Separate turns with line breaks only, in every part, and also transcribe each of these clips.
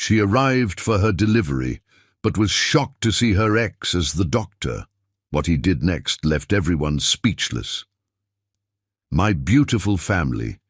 She arrived for her delivery, but was shocked to see her ex as the doctor. What he did next left everyone speechless. My beautiful family,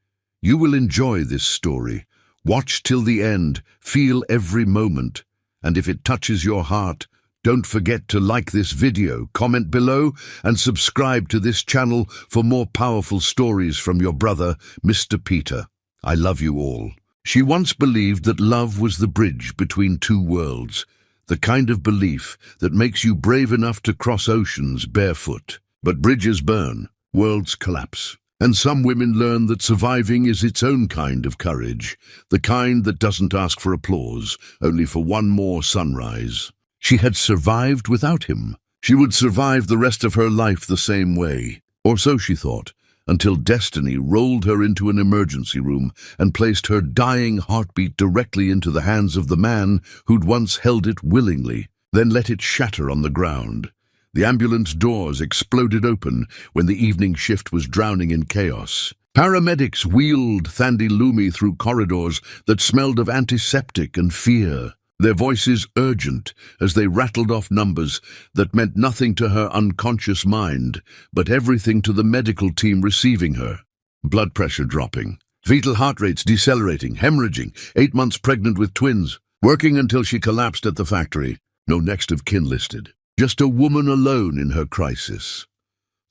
you will enjoy this story. Watch till the end, feel every moment, and if it touches your heart, don't forget to like this video, comment below, and subscribe to this channel for more powerful stories from your brother, Mr. Peter. I love you all. She once believed that love was the bridge between two worlds, the kind of belief that makes you brave enough to cross oceans barefoot. But bridges burn, worlds collapse. And some women learn that surviving is its own kind of courage, the kind that doesn't ask for applause, only for one more sunrise. She had survived without him. She would survive the rest of her life the same way, or so she thought, until destiny rolled her into an emergency room and placed her dying heartbeat directly into the hands of the man who'd once held it willingly, then let it shatter on the ground. The ambulance doors exploded open when the evening shift was drowning in chaos. Paramedics wheeled Thandy through corridors that smelled of antiseptic and fear, their voices urgent as they rattled off numbers that meant nothing to her unconscious mind, but everything to the medical team receiving her. Blood pressure dropping, fetal heart rates decelerating, hemorrhaging, 8 months pregnant with twins, working until she collapsed at the factory. No next of kin listed. Just a woman alone in her crisis.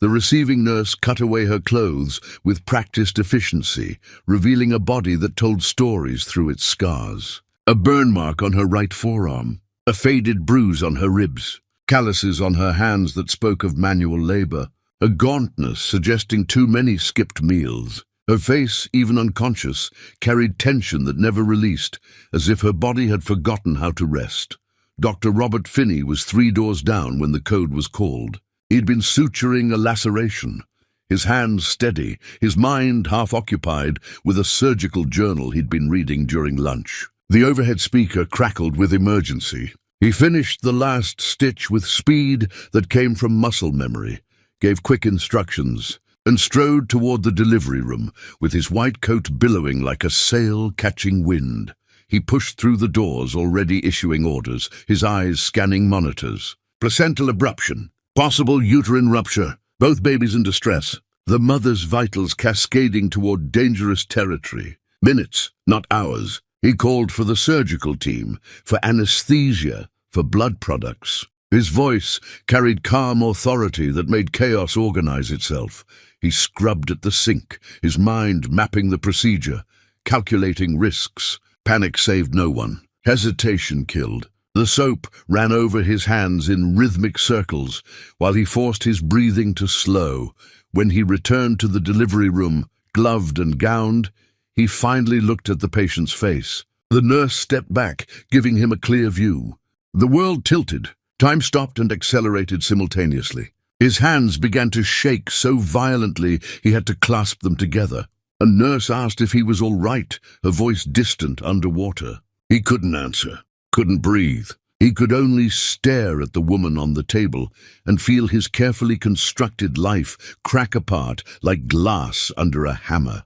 The receiving nurse cut away her clothes with practiced efficiency, revealing a body that told stories through its scars. A burn mark on her right forearm, a faded bruise on her ribs, calluses on her hands that spoke of manual labor, a gauntness suggesting too many skipped meals. Her face, even unconscious, carried tension that never released, as if her body had forgotten how to rest. Dr. Robert Finney was 3 doors down when the code was called. He'd been suturing a laceration, his hands steady, his mind half occupied with a surgical journal he'd been reading during lunch. The overhead speaker crackled with emergency. He finished the last stitch with speed that came from muscle memory, gave quick instructions, and strode toward the delivery room, with his white coat billowing like a sail catching wind. He pushed through the doors, already issuing orders, his eyes scanning monitors. Placental abruption, possible uterine rupture, both babies in distress, the mother's vitals cascading toward dangerous territory. Minutes, not hours. He called for the surgical team, for anesthesia, for blood products. His voice carried calm authority that made chaos organize itself. He scrubbed at the sink, his mind mapping the procedure, calculating risks. Panic saved no one. Hesitation killed. The soap ran over his hands in rhythmic circles, while he forced his breathing to slow. When he returned to the delivery room, gloved and gowned, he finally looked at the patient's face. The nurse stepped back, giving him a clear view. The world tilted. Time stopped and accelerated simultaneously. His hands began to shake so violently he had to clasp them together. A nurse asked if he was all right, her voice distant underwater. He couldn't answer, couldn't breathe. He could only stare at the woman on the table and feel his carefully constructed life crack apart like glass under a hammer.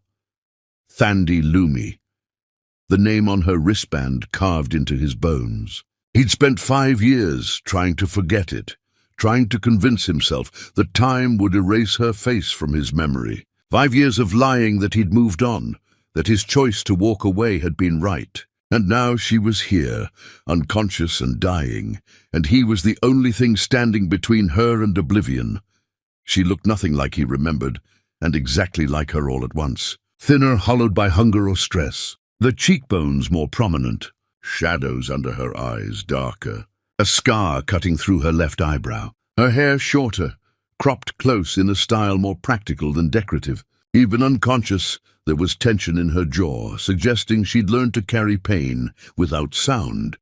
Thandy, the name on her wristband carved into his bones. He'd spent 5 years trying to forget it, trying to convince himself that time would erase her face from his memory. 5 years of lying that he'd moved on, that his choice to walk away had been right. And now she was here, unconscious and dying, and he was the only thing standing between her and oblivion. She looked nothing like he remembered, and exactly like her all at once. Thinner, hollowed by hunger or stress. The cheekbones more prominent, shadows under her eyes darker, a scar cutting through her left eyebrow. Her hair shorter, cropped close in a style more practical than decorative. Even unconscious, there was tension in her jaw, suggesting she'd learned to carry pain without sound.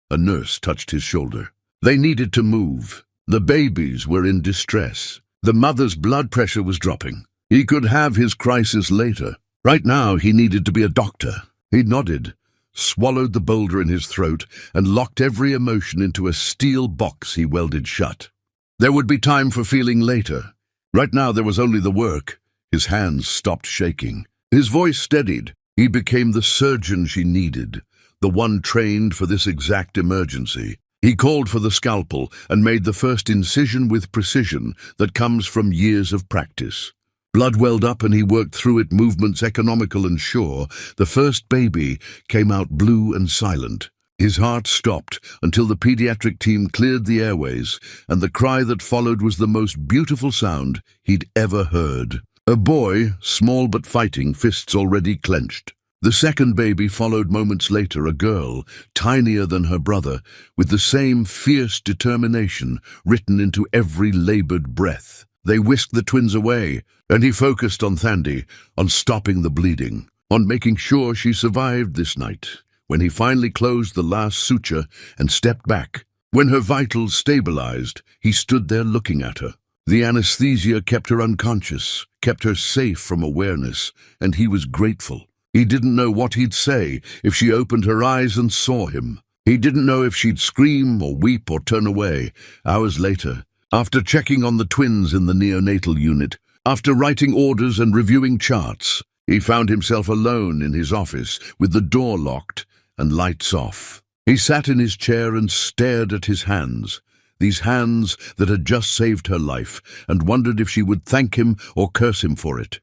A nurse touched his shoulder. They needed to move. The babies were in distress. The mother's blood pressure was dropping. He could have his crisis later. Right now, he needed to be a doctor. He nodded, swallowed the boulder in his throat, and locked every emotion into a steel box he welded shut. There would be time for feeling later. Right now, there was only the work. His hands stopped shaking. His voice steadied. He became the surgeon she needed, the one trained for this exact emergency. He called for the scalpel and made the first incision with precision that comes from years of practice. Blood welled up and he worked through it, movements economical and sure. The first baby came out blue and silent. His heart stopped until the pediatric team cleared the airways, and the cry that followed was the most beautiful sound he'd ever heard. A boy, small but fighting, fists already clenched. The second baby followed moments later, a girl, tinier than her brother, with the same fierce determination written into every labored breath. They whisked the twins away, and he focused on Thandy, on stopping the bleeding, on making sure she survived this night. When he finally closed the last suture and stepped back, when her vitals stabilized, he stood there looking at her. The anesthesia kept her unconscious, kept her safe from awareness, and he was grateful. He didn't know what he'd say if she opened her eyes and saw him. He didn't know if she'd scream or weep or turn away. Hours later, after checking on the twins in the neonatal unit, after writing orders and reviewing charts, he found himself alone in his office with the door locked and lights off. He sat in his chair and stared at his hands, these hands that had just saved her life, and wondered if she would thank him or curse him for it.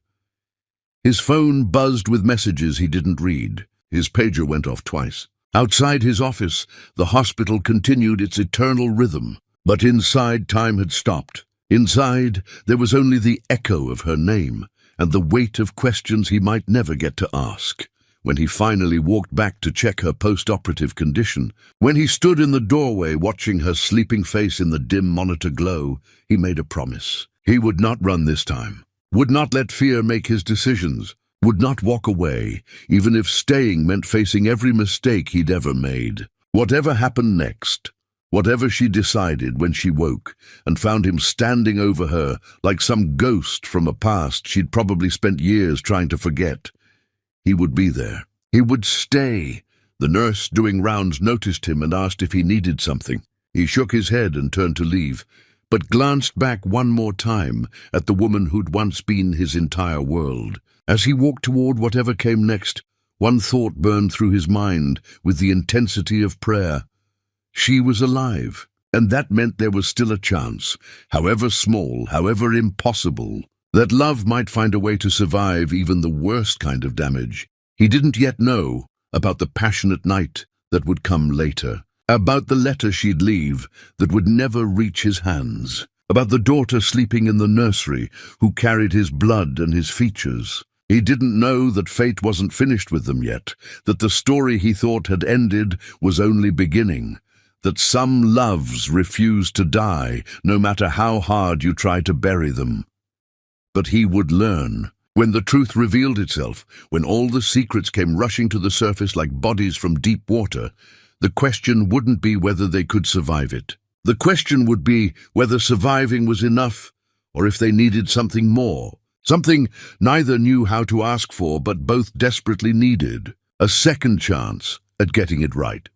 His phone buzzed with messages he didn't read. His pager went off twice. Outside his office, the hospital continued its eternal rhythm, but inside time had stopped. Inside, there was only the echo of her name and the weight of questions he might never get to ask. When he finally walked back to check her post-operative condition, when he stood in the doorway watching her sleeping face in the dim monitor glow, he made a promise. He would not run this time, would not let fear make his decisions, would not walk away, even if staying meant facing every mistake he'd ever made. Whatever happened next, whatever she decided when she woke and found him standing over her like some ghost from a past she'd probably spent years trying to forget, he would be there. He would stay. The nurse doing rounds noticed him and asked if he needed something. He shook his head and turned to leave, but glanced back one more time at the woman who'd once been his entire world. As he walked toward whatever came next, one thought burned through his mind with the intensity of prayer. She was alive, and that meant there was still a chance, however small, however impossible, that love might find a way to survive even the worst kind of damage. He didn't yet know about the passionate night that would come later, about the letter she'd leave that would never reach his hands, about the daughter sleeping in the nursery who carried his blood and his features. He didn't know that fate wasn't finished with them yet, that the story he thought had ended was only beginning, that some loves refuse to die no matter how hard you try to bury them. But he would learn. When the truth revealed itself, when all the secrets came rushing to the surface like bodies from deep water, the question wouldn't be whether they could survive it. The question would be whether surviving was enough, or if they needed something more, something neither knew how to ask for but both desperately needed, a second chance at getting it right.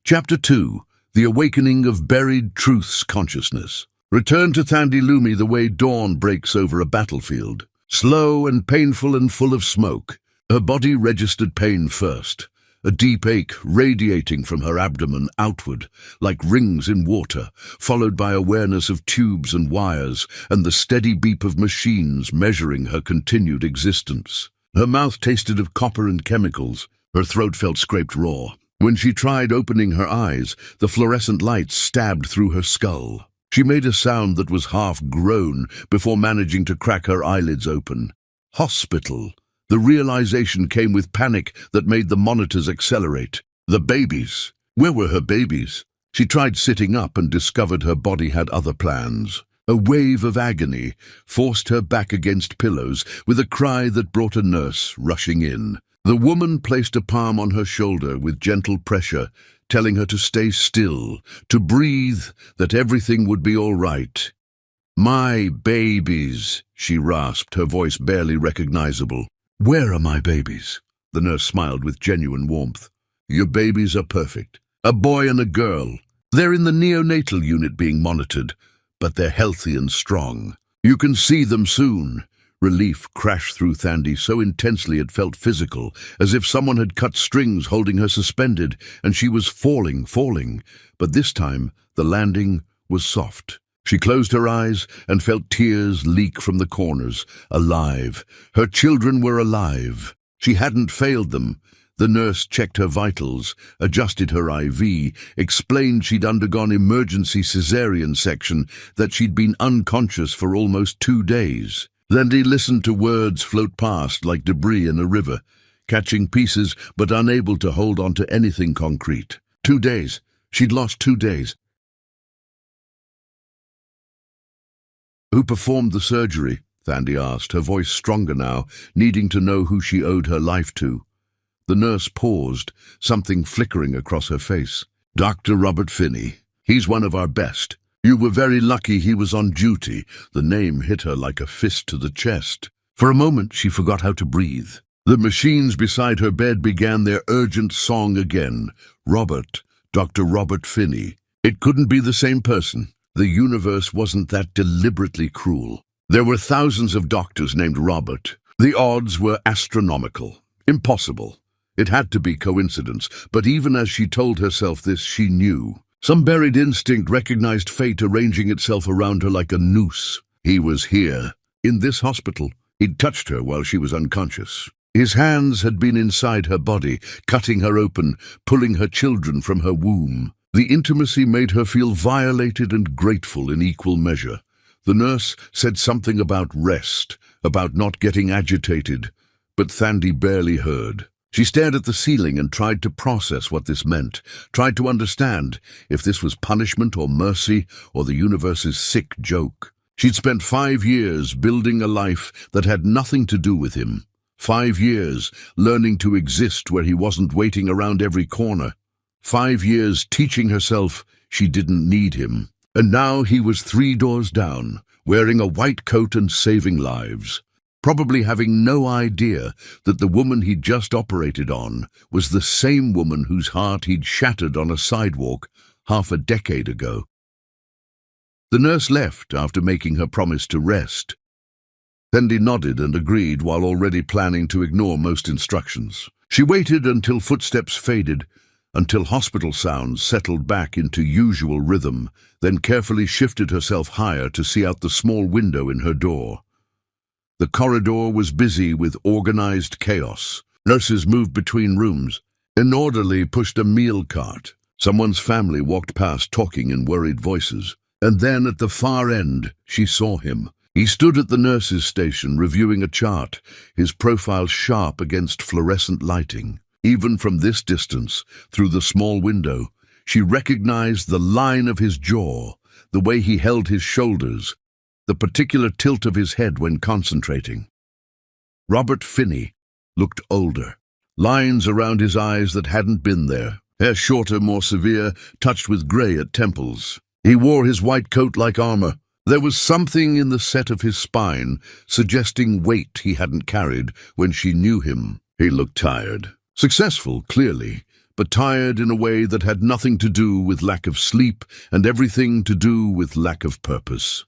Chapter 2. The Awakening of Buried Truths Consciousness. Return to Thandy Lumi the way dawn breaks over a battlefield. Slow and painful and full of smoke. Her body registered pain first, a deep ache radiating from her abdomen outward, like rings in water, followed by awareness of tubes and wires and the steady beep of machines measuring her continued existence. Her mouth tasted of copper and chemicals. Her throat felt scraped raw. When she tried opening her eyes, the fluorescent light stabbed through her skull. She made a sound that was half-groan before managing to crack her eyelids open. Hospital. The realization came with panic that made the monitors accelerate. The babies. Where were her babies? She tried sitting up and discovered her body had other plans. A wave of agony forced her back against pillows with a cry that brought a nurse rushing in. The woman placed a palm on her shoulder with gentle pressure, telling her to stay still, to breathe, that everything would be all right. "My babies," she rasped, her voice barely recognizable. "Where are my babies?" The nurse smiled with genuine warmth. "Your babies are perfect. A boy and a girl. They're in the neonatal unit being monitored, but they're healthy and strong. You can see them soon. Relief crashed through Thandy so intensely it felt physical, as if someone had cut strings holding her suspended, and she was falling. But this time, the landing was soft. She closed her eyes and felt tears leak from the corners. Alive. Her children were alive. She hadn't failed them. The nurse checked her vitals, adjusted her IV, explained she'd undergone emergency cesarean section, that she'd been unconscious for almost 2 days. Then he listened to words float past like debris in a river, catching pieces but unable to hold on to anything concrete. 2 days. She'd lost 2 days. Who performed the surgery? Thandy asked, her voice stronger now, needing to know who she owed her life to. The nurse paused, something flickering across her face. Dr. Robert Finney. He's one of our best. You were very lucky he was on duty. The name hit her like a fist to the chest. For a moment, she forgot how to breathe. The machines beside her bed began their urgent song again. Robert, Dr. Robert Finney. It couldn't be the same person. The universe wasn't that deliberately cruel. There were thousands of doctors named Robert. The odds were astronomical. Impossible. It had to be coincidence, but even as she told herself this, she knew. Some buried instinct recognized fate arranging itself around her like a noose. He was here, in this hospital. He'd touched her while she was unconscious. His hands had been inside her body, cutting her open, pulling her children from her womb. The intimacy made her feel violated and grateful in equal measure. The nurse said something about rest, about not getting agitated, but Thandy barely heard. She stared at the ceiling and tried to process what this meant, tried to understand if this was punishment or mercy or the universe's sick joke. She'd spent 5 years building a life that had nothing to do with him. 5 years learning to exist where he wasn't waiting around every corner. 5 years teaching herself she didn't need him. And now he was 3 doors down, wearing a white coat and saving lives. Probably having no idea that the woman he'd just operated on was the same woman whose heart he'd shattered on a sidewalk half a decade ago. The nurse left after making her promise to rest. Thandy nodded and agreed while already planning to ignore most instructions. She waited until footsteps faded, until hospital sounds settled back into usual rhythm, then carefully shifted herself higher to see out the small window in her door. The corridor was busy with organized chaos. Nurses moved between rooms. An orderly pushed a meal cart. Someone's family walked past talking in worried voices. And then at the far end, she saw him. He stood at the nurse's station reviewing a chart, his profile sharp against fluorescent lighting. Even from this distance, through the small window, she recognized the line of his jaw, the way he held his shoulders, the particular tilt of his head when concentrating. Robert Finney looked older. Lines around his eyes that hadn't been there. Hair shorter, more severe, touched with grey at temples. He wore his white coat like armor. There was something in the set of his spine, suggesting weight he hadn't carried when she knew him. He looked tired. Successful, clearly, but tired in a way that had nothing to do with lack of sleep and everything to do with lack of purpose.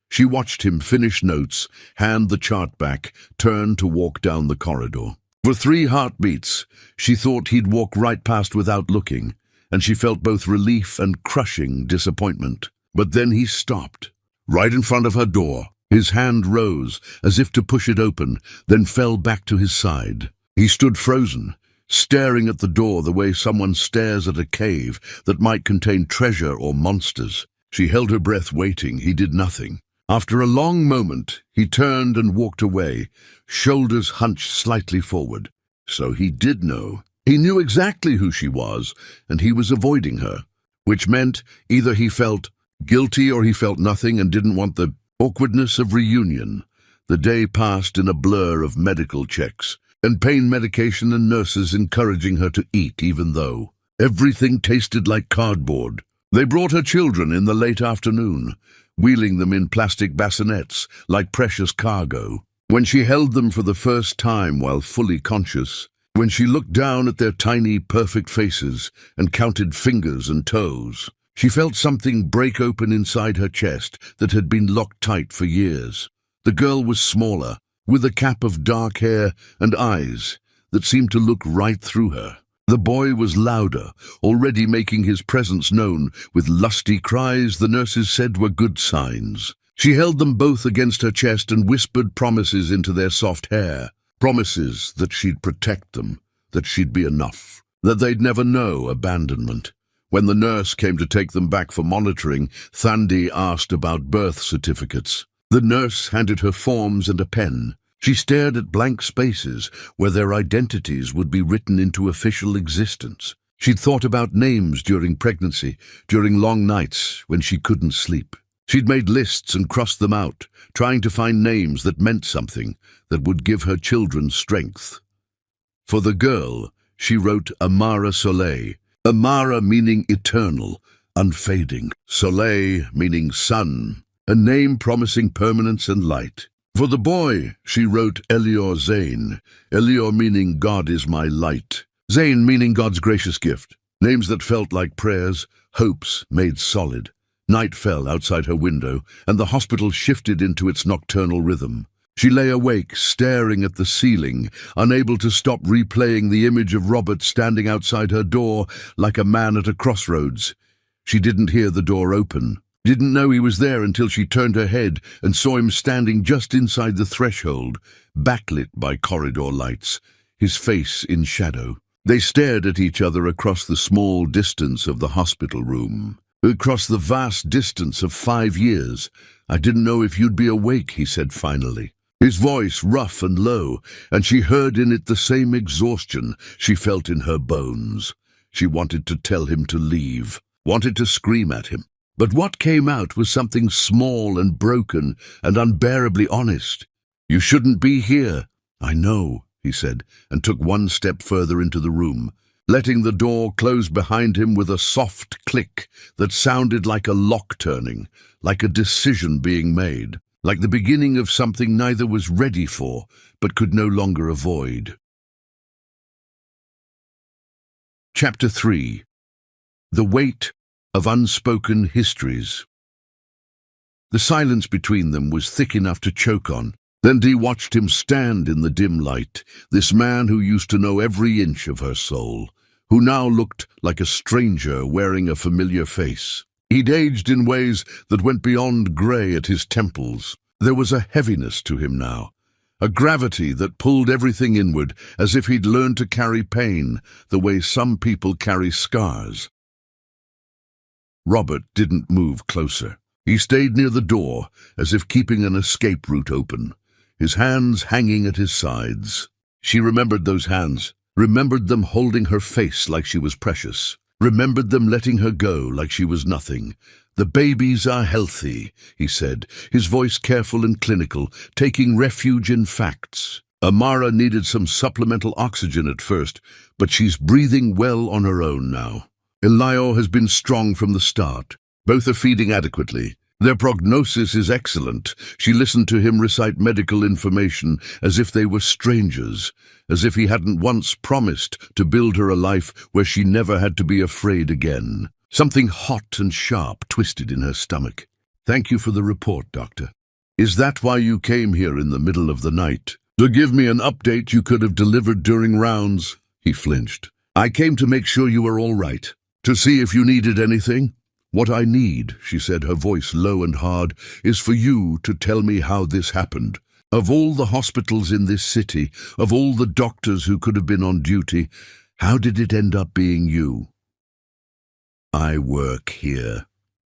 She watched him finish notes, hand the chart back, turn to walk down the corridor. For 3 heartbeats, she thought he'd walk right past without looking, and she felt both relief and crushing disappointment. But then he stopped, right in front of her door. His hand rose, as if to push it open, then fell back to his side. He stood frozen, staring at the door the way someone stares at a cave that might contain treasure or monsters. She held her breath, waiting. He did nothing. After a long moment, he turned and walked away, shoulders hunched slightly forward. So he did know. He knew exactly who she was, and he was avoiding her, which meant either he felt guilty or he felt nothing and didn't want the awkwardness of reunion. The day passed in a blur of medical checks, and pain medication and nurses encouraging her to eat even though everything tasted like cardboard. They brought her children in the late afternoon, wheeling them in plastic bassinets like precious cargo. When she held them for the first time while fully conscious, when she looked down at their tiny, perfect faces and counted fingers and toes, she felt something break open inside her chest that had been locked tight for years. The girl was smaller, with a cap of dark hair and eyes that seemed to look right through her. The boy was louder, already making his presence known with lusty cries the nurses said were good signs. She held them both against her chest and whispered promises into their soft hair. Promises that she'd protect them, that she'd be enough, that they'd never know abandonment. When the nurse came to take them back for monitoring, Thandy asked about birth certificates. The nurse handed her forms and a pen. She stared at blank spaces where their identities would be written into official existence. She'd thought about names during pregnancy, during long nights when she couldn't sleep. She'd made lists and crossed them out, trying to find names that meant something, that would give her children strength. For the girl, she wrote Amara Soleil. Amara meaning eternal, unfading. Soleil meaning sun, a name promising permanence and light. For the boy, she wrote Elior Zain. Elior meaning God is my light. Zain meaning God's gracious gift. Names that felt like prayers, hopes made solid. Night fell outside her window, and the hospital shifted into its nocturnal rhythm. She lay awake, staring at the ceiling, unable to stop replaying the image of Robert standing outside her door like a man at a crossroads. She didn't hear the door open. Didn't know he was there until she turned her head and saw him standing just inside the threshold, backlit by corridor lights, his face in shadow. They stared at each other across the small distance of the hospital room. Across the vast distance of 5 years. I didn't know if you'd be awake, he said finally. His voice rough and low, and she heard in it the same exhaustion she felt in her bones. She wanted to tell him to leave, wanted to scream at him. But what came out was something small and broken and unbearably honest. You shouldn't be here. I know, he said, and took one step further into the room, letting the door close behind him with a soft click that sounded like a lock turning, like a decision being made, like the beginning of something neither was ready for but could no longer avoid. Chapter 3. The Weight of Unspoken Histories. The silence between them was thick enough to choke on. Thandy watched him stand in the dim light, this man who used to know every inch of her soul, who now looked like a stranger wearing a familiar face. He'd aged in ways that went beyond grey at his temples. There was a heaviness to him now, a gravity that pulled everything inward, as if he'd learned to carry pain the way some people carry scars. Robert didn't move closer. He stayed near the door, as if keeping an escape route open, his hands hanging at his sides. She remembered those hands, remembered them holding her face like she was precious, remembered them letting her go like she was nothing. The babies are healthy, he said, his voice careful and clinical, taking refuge in facts. Amara needed some supplemental oxygen at first, but she's breathing well on her own now. Elior has been strong from the start. Both are feeding adequately. Their prognosis is excellent. She listened to him recite medical information as if they were strangers, as if he hadn't once promised to build her a life where she never had to be afraid again. Something hot and sharp twisted in her stomach. Thank you for the report, Doctor. Is that why you came here in the middle of the night? To give me an update you could have delivered during rounds? He flinched. I came to make sure you were all right. To see if you needed anything? What I need, she said, her voice low and hard, is for you to tell me how this happened. Of all the hospitals in this city, of all the doctors who could have been on duty, how did it end up being you? I work here,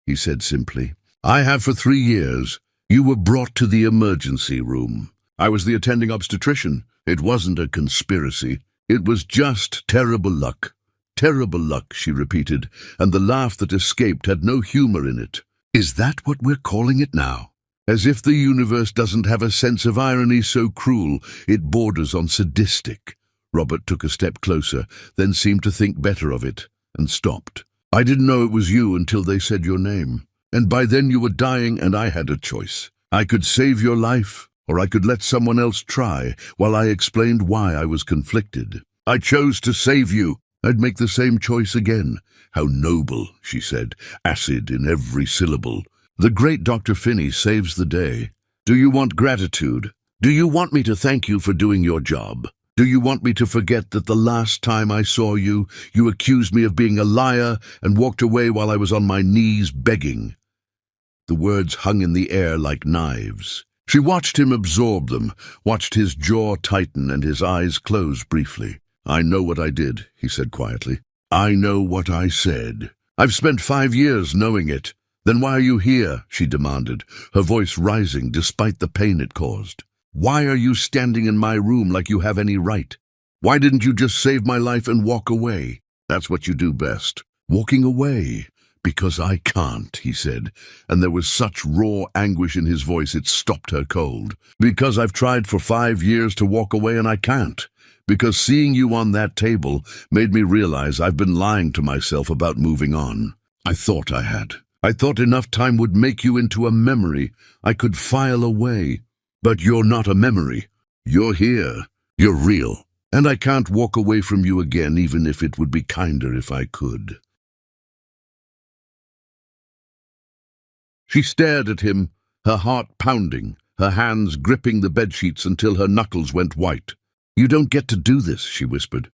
he said simply. I have for 3 years. You were brought to the emergency room. I was the attending obstetrician. It wasn't a conspiracy. It was just terrible luck. Terrible luck, she repeated, and the laugh that escaped had no humor in it. Is that what we're calling it now? As if the universe doesn't have a sense of irony so cruel it borders on sadistic. Robert took a step closer, then seemed to think better of it, and stopped. I didn't know it was you until they said your name. And by then you were dying and I had a choice. I could save your life, or I could let someone else try while I explained why I was conflicted. I chose to save you. I'd make the same choice again. How noble, she said, acid in every syllable. The great Dr. Finney saves the day. Do you want gratitude? Do you want me to thank you for doing your job? Do you want me to forget that the last time I saw you, you accused me of being a liar and walked away while I was on my knees begging? The words hung in the air like knives. She watched him absorb them, watched his jaw tighten and his eyes close briefly. I know what I did, he said quietly. I know what I said. I've spent 5 years knowing it. Then why are you here? She demanded, her voice rising despite the pain it caused. Why are you standing in my room like you have any right? Why didn't you just save my life and walk away? That's what you do best. Walking away. Because I can't, he said, and there was such raw anguish in his voice it stopped her cold. Because I've tried for 5 years to walk away and I can't. Because seeing you on that table made me realize I've been lying to myself about moving on. I thought I had. I thought enough time would make you into a memory I could file away. But you're not a memory. You're here. You're real. And I can't walk away from you again, even if it would be kinder if I could. She stared at him, her heart pounding, her hands gripping the bedsheets until her knuckles went white. You don't get to do this, she whispered.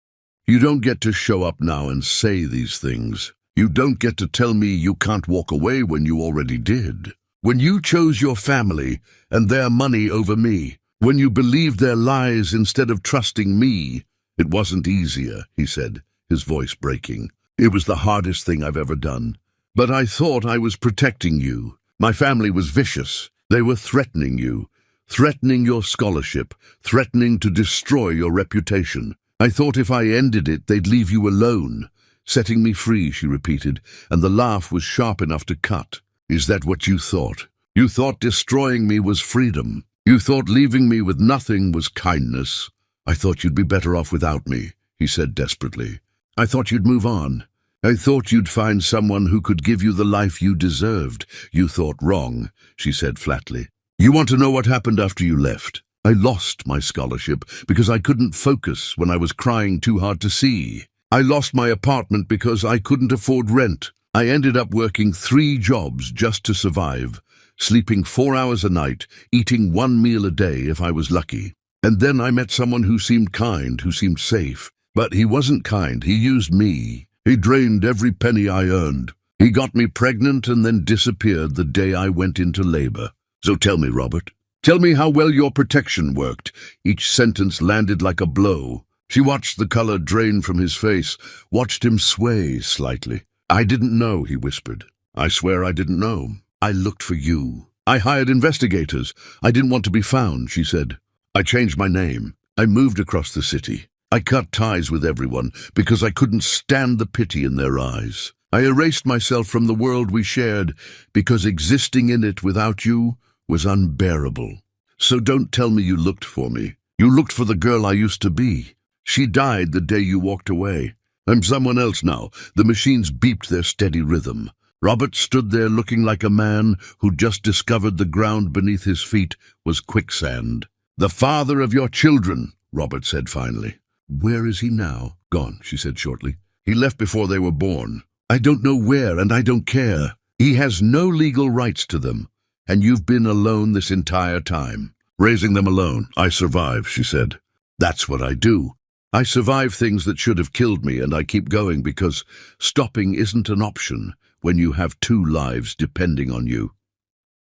You don't get to show up now and say these things. You don't get to tell me you can't walk away when you already did. When you chose your family and their money over me, when you believed their lies instead of trusting me, it wasn't easier, he said, his voice breaking. It was the hardest thing I've ever done. But I thought I was protecting you. My family was vicious. They were threatening you, threatening your scholarship, threatening to destroy your reputation. I thought if I ended it, they'd leave you alone. Setting me free, she repeated, and the laugh was sharp enough to cut. Is that what you thought? You thought destroying me was freedom. You thought leaving me with nothing was kindness. I thought you'd be better off without me, he said desperately. I thought you'd move on. I thought you'd find someone who could give you the life you deserved. You thought wrong, she said flatly. You want to know what happened after you left? I lost my scholarship because I couldn't focus when I was crying too hard to see. I lost my apartment because I couldn't afford rent. I ended up working 3 jobs just to survive, sleeping 4 hours a night, eating 1 meal a day if I was lucky. And then I met someone who seemed kind, who seemed safe. But he wasn't kind, he used me. He drained every penny I earned. He got me pregnant and then disappeared the day I went into labor. So tell me, Robert, tell me how well your protection worked. Each sentence landed like a blow. She watched the color drain from his face, watched him sway slightly. I didn't know, he whispered. I swear I didn't know. I looked for you. I hired investigators. I didn't want to be found, she said. I changed my name. I moved across the city. I cut ties with everyone because I couldn't stand the pity in their eyes. I erased myself from the world we shared because existing in it without you was unbearable. So don't tell me you looked for me. You looked for the girl I used to be. She died the day you walked away. I'm someone else now. The machines beeped their steady rhythm. Robert stood there looking like a man who just discovered the ground beneath his feet was quicksand. The father of your children, Robert said finally. Where is he now? Gone, she said shortly. He left before they were born. I don't know where, and I don't care. He has no legal rights to them, and you've been alone this entire time. Raising them alone. I survive, she said. That's what I do. I survive things that should have killed me, and I keep going because stopping isn't an option when you have 2 lives depending on you.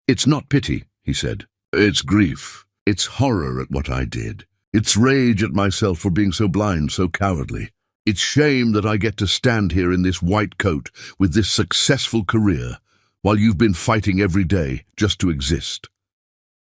It's not pity, he said. It's grief. It's horror at what I did. It's rage at myself for being so blind, so cowardly. It's shame that I get to stand here in this white coat with this successful career while you've been fighting every day just to exist.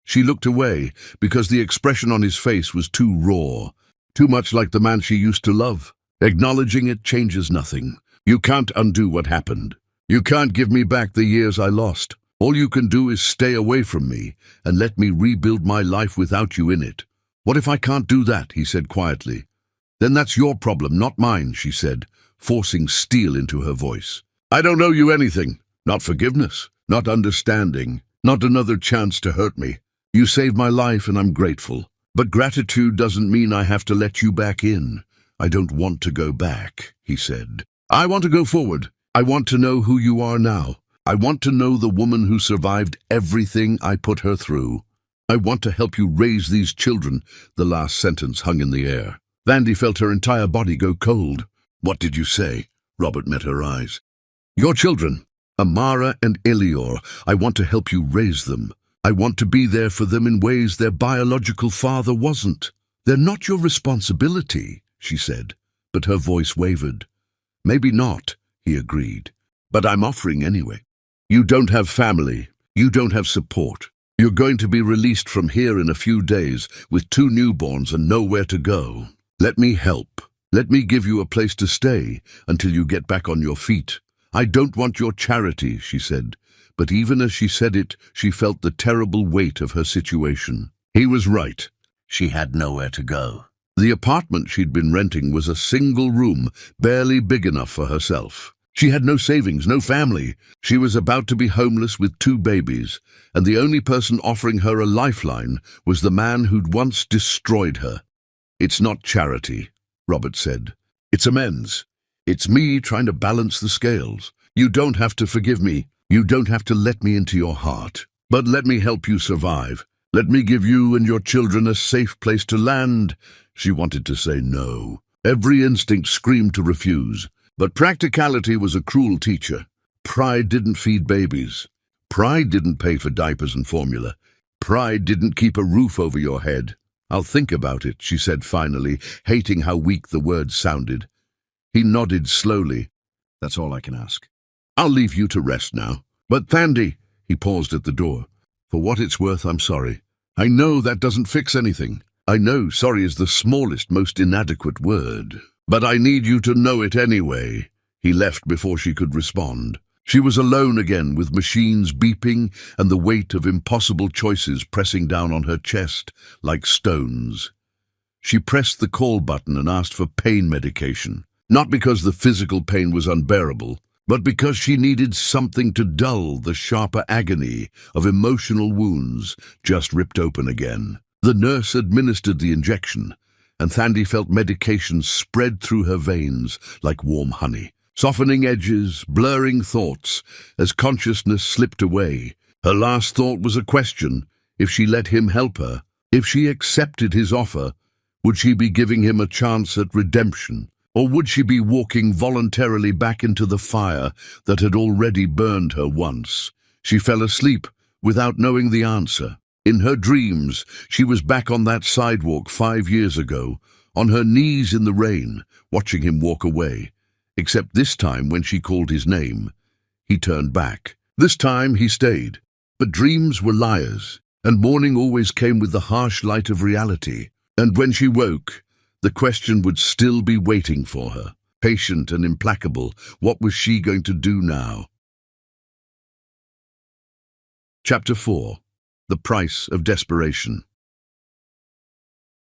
She looked away because the expression on his face was too raw, too much like the man she used to love. Acknowledging it changes nothing. You can't undo what happened. You can't give me back the years I lost. All you can do is stay away from me and let me rebuild my life without you in it. What if I can't do that? He said quietly. Then that's your problem, not mine, she said, forcing steel into her voice. I don't owe you anything. Not forgiveness, not understanding, not another chance to hurt me. You saved my life and I'm grateful. But gratitude doesn't mean I have to let you back in. I don't want to go back, he said. I want to go forward. I want to know who you are now. I want to know the woman who survived everything I put her through. I want to help you raise these children." The last sentence hung in the air. Thandy felt her entire body go cold. "What did you say?" Robert met her eyes. "Your children, Amara and Elior. I want to help you raise them. I want to be there for them in ways their biological father wasn't. They're not your responsibility," she said, but her voice wavered. "Maybe not," he agreed, "but I'm offering anyway. You don't have family. You don't have support. You're going to be released from here in a few days with 2 newborns and nowhere to go. Let me help. Let me give you a place to stay until you get back on your feet. I don't want your charity," she said, but even as she said it, she felt the terrible weight of her situation. He was right. She had nowhere to go. The apartment she'd been renting was a single room, barely big enough for herself. She had no savings, no family. She was about to be homeless with 2 babies, and the only person offering her a lifeline was the man who'd once destroyed her. "It's not charity," Robert said. "It's amends. It's me trying to balance the scales. You don't have to forgive me. You don't have to let me into your heart. But let me help you survive. Let me give you and your children a safe place to land." She wanted to say no. Every instinct screamed to refuse. But practicality was a cruel teacher. Pride didn't feed babies. Pride didn't pay for diapers and formula. Pride didn't keep a roof over your head. "I'll think about it," she said finally, hating how weak the words sounded. He nodded slowly. "That's all I can ask. I'll leave you to rest now. But Thandy," he paused at the door, "for what it's worth, I'm sorry. I know that doesn't fix anything. I know sorry is the smallest, most inadequate word. But I need you to know it anyway." He left before she could respond. She was alone again, with machines beeping and the weight of impossible choices pressing down on her chest like stones. She pressed the call button and asked for pain medication. Not because the physical pain was unbearable, but because she needed something to dull the sharper agony of emotional wounds just ripped open again. The nurse administered the injection, and Thandy felt medication spread through her veins like warm honey, softening edges, blurring thoughts as consciousness slipped away. Her last thought was a question: if she let him help her, if she accepted his offer, would she be giving him a chance at redemption? Or would she be walking voluntarily back into the fire that had already burned her once? She fell asleep without knowing the answer. In her dreams, she was back on that sidewalk 5 years ago, on her knees in the rain, watching him walk away. Except this time, when she called his name, he turned back. This time he stayed. But dreams were liars, and morning always came with the harsh light of reality. And when she woke, the question would still be waiting for her. Patient and implacable, what was she going to do now? Chapter 4. The Price of Desperation.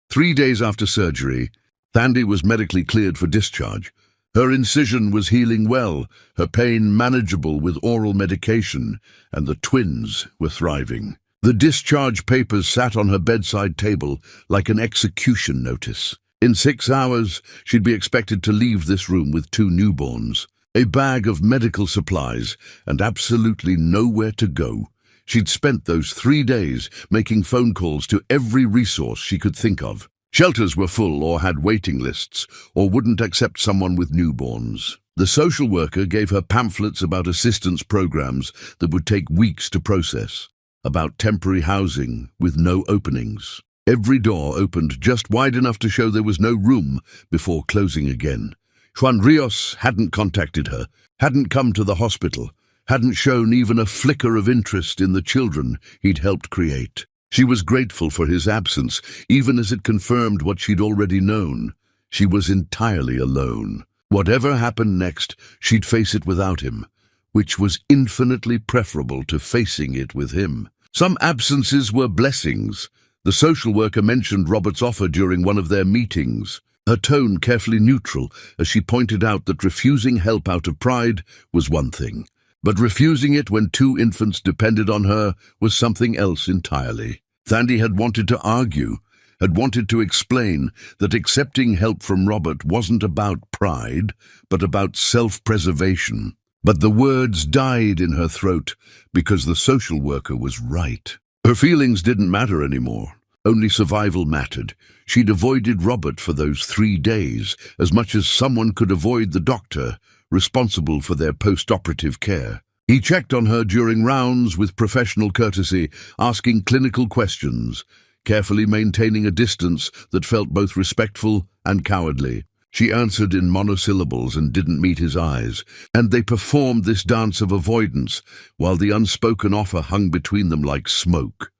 3 days after surgery, Thandy was medically cleared for discharge. Her incision was healing well, her pain manageable with oral medication, and the twins were thriving. The discharge papers sat on her bedside table like an execution notice. In 6 hours, she'd be expected to leave this room with 2 newborns, a bag of medical supplies, and absolutely nowhere to go. She'd spent those 3 days making phone calls to every resource she could think of. Shelters were full or had waiting lists, or wouldn't accept someone with newborns. The social worker gave her pamphlets about assistance programs that would take weeks to process, about temporary housing with no openings. Every door opened just wide enough to show there was no room before closing again. Juan Rios hadn't contacted her, hadn't come to the hospital, hadn't shown even a flicker of interest in the children he'd helped create. She was grateful for his absence, even as it confirmed what she'd already known. She was entirely alone. Whatever happened next, she'd face it without him, which was infinitely preferable to facing it with him. Some absences were blessings. The social worker mentioned Robert's offer during one of their meetings, her tone carefully neutral as she pointed out that refusing help out of pride was one thing, but refusing it when 2 infants depended on her was something else entirely. Thandy had wanted to argue, had wanted to explain that accepting help from Robert wasn't about pride, but about self-preservation. But the words died in her throat because the social worker was right. Her feelings didn't matter anymore. Only survival mattered. She'd avoided Robert for those 3 days, as much as someone could avoid the doctor, responsible for their post-operative care. He checked on her during rounds with professional courtesy, asking clinical questions, carefully maintaining a distance that felt both respectful and cowardly. She answered in monosyllables and didn't meet his eyes, and they performed this dance of avoidance while the unspoken offer hung between them like smoke.